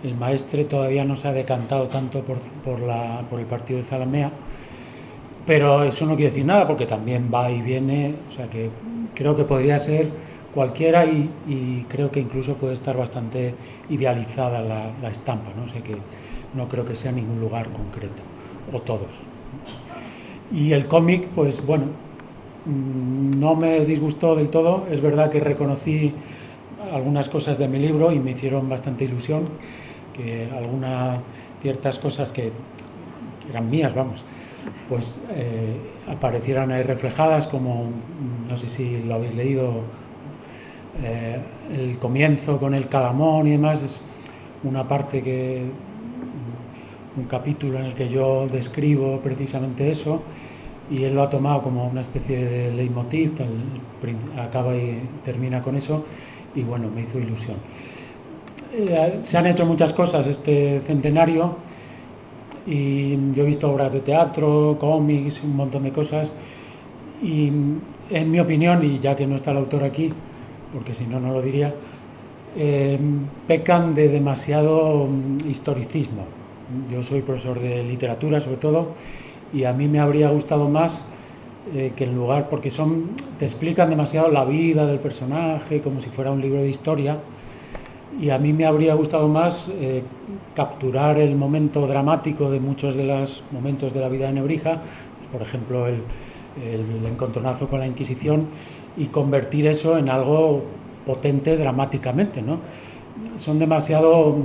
el maestre todavía no se ha decantado tanto por el partido de Zalamea, pero eso no quiere decir nada porque también va y viene, o sea que creo que podría ser cualquiera y creo que incluso puede estar bastante idealizada la estampa, ¿no? O sea que no creo que sea ningún lugar concreto, o todos. Y el cómic, pues bueno, no me disgustó del todo. Es verdad que reconocí algunas cosas de mi libro y me hicieron bastante ilusión, que ciertas cosas que eran mías, vamos, pues aparecieran ahí reflejadas, como, no sé si lo habéis leído, el comienzo con el Calamón y demás, es una parte un capítulo en el que yo describo precisamente eso, y él lo ha tomado como una especie de leitmotiv, acaba y termina con eso, y bueno, me hizo ilusión. Se han hecho muchas cosas este centenario, y yo he visto obras de teatro, cómics, un montón de cosas, y en mi opinión, y ya que no está el autor aquí, porque si no, no lo diría, pecan de demasiado historicismo. Yo soy profesor de literatura, sobre todo, y a mí me habría gustado más que en lugar, porque te explican demasiado la vida del personaje como si fuera un libro de historia, y a mí me habría gustado más capturar el momento dramático de muchos de los momentos de la vida de Nebrija, por ejemplo el encontronazo con la Inquisición y convertir eso en algo potente dramáticamente, ¿no? Son demasiado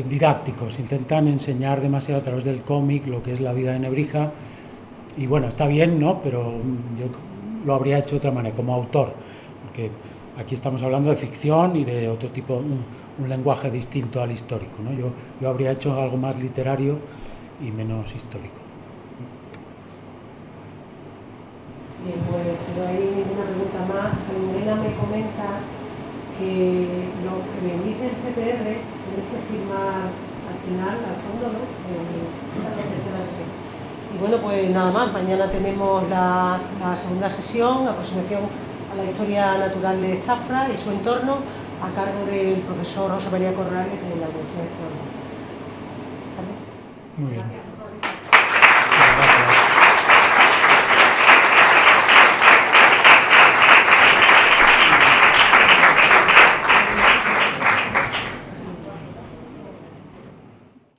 didácticos, intentan enseñar demasiado a través del cómic lo que es la vida de Nebrija, y bueno, está bien, ¿no? Pero yo lo habría hecho de otra manera, como autor, porque aquí estamos hablando de ficción y de otro tipo, un lenguaje distinto al histórico, ¿no? Yo habría hecho algo más literario y menos histórico. Bien, pues si no hay ninguna pregunta más, Almudena me comenta que lo que vendís del CPR tenéis que firmar al final, al fondo, ¿no? En la tercera sesión. Y bueno, pues nada más, mañana tenemos la segunda sesión, aproximación a la historia natural de Zafra y su entorno, a cargo del profesor José María Corrales de la Universidad de Extremadura. Muy bien.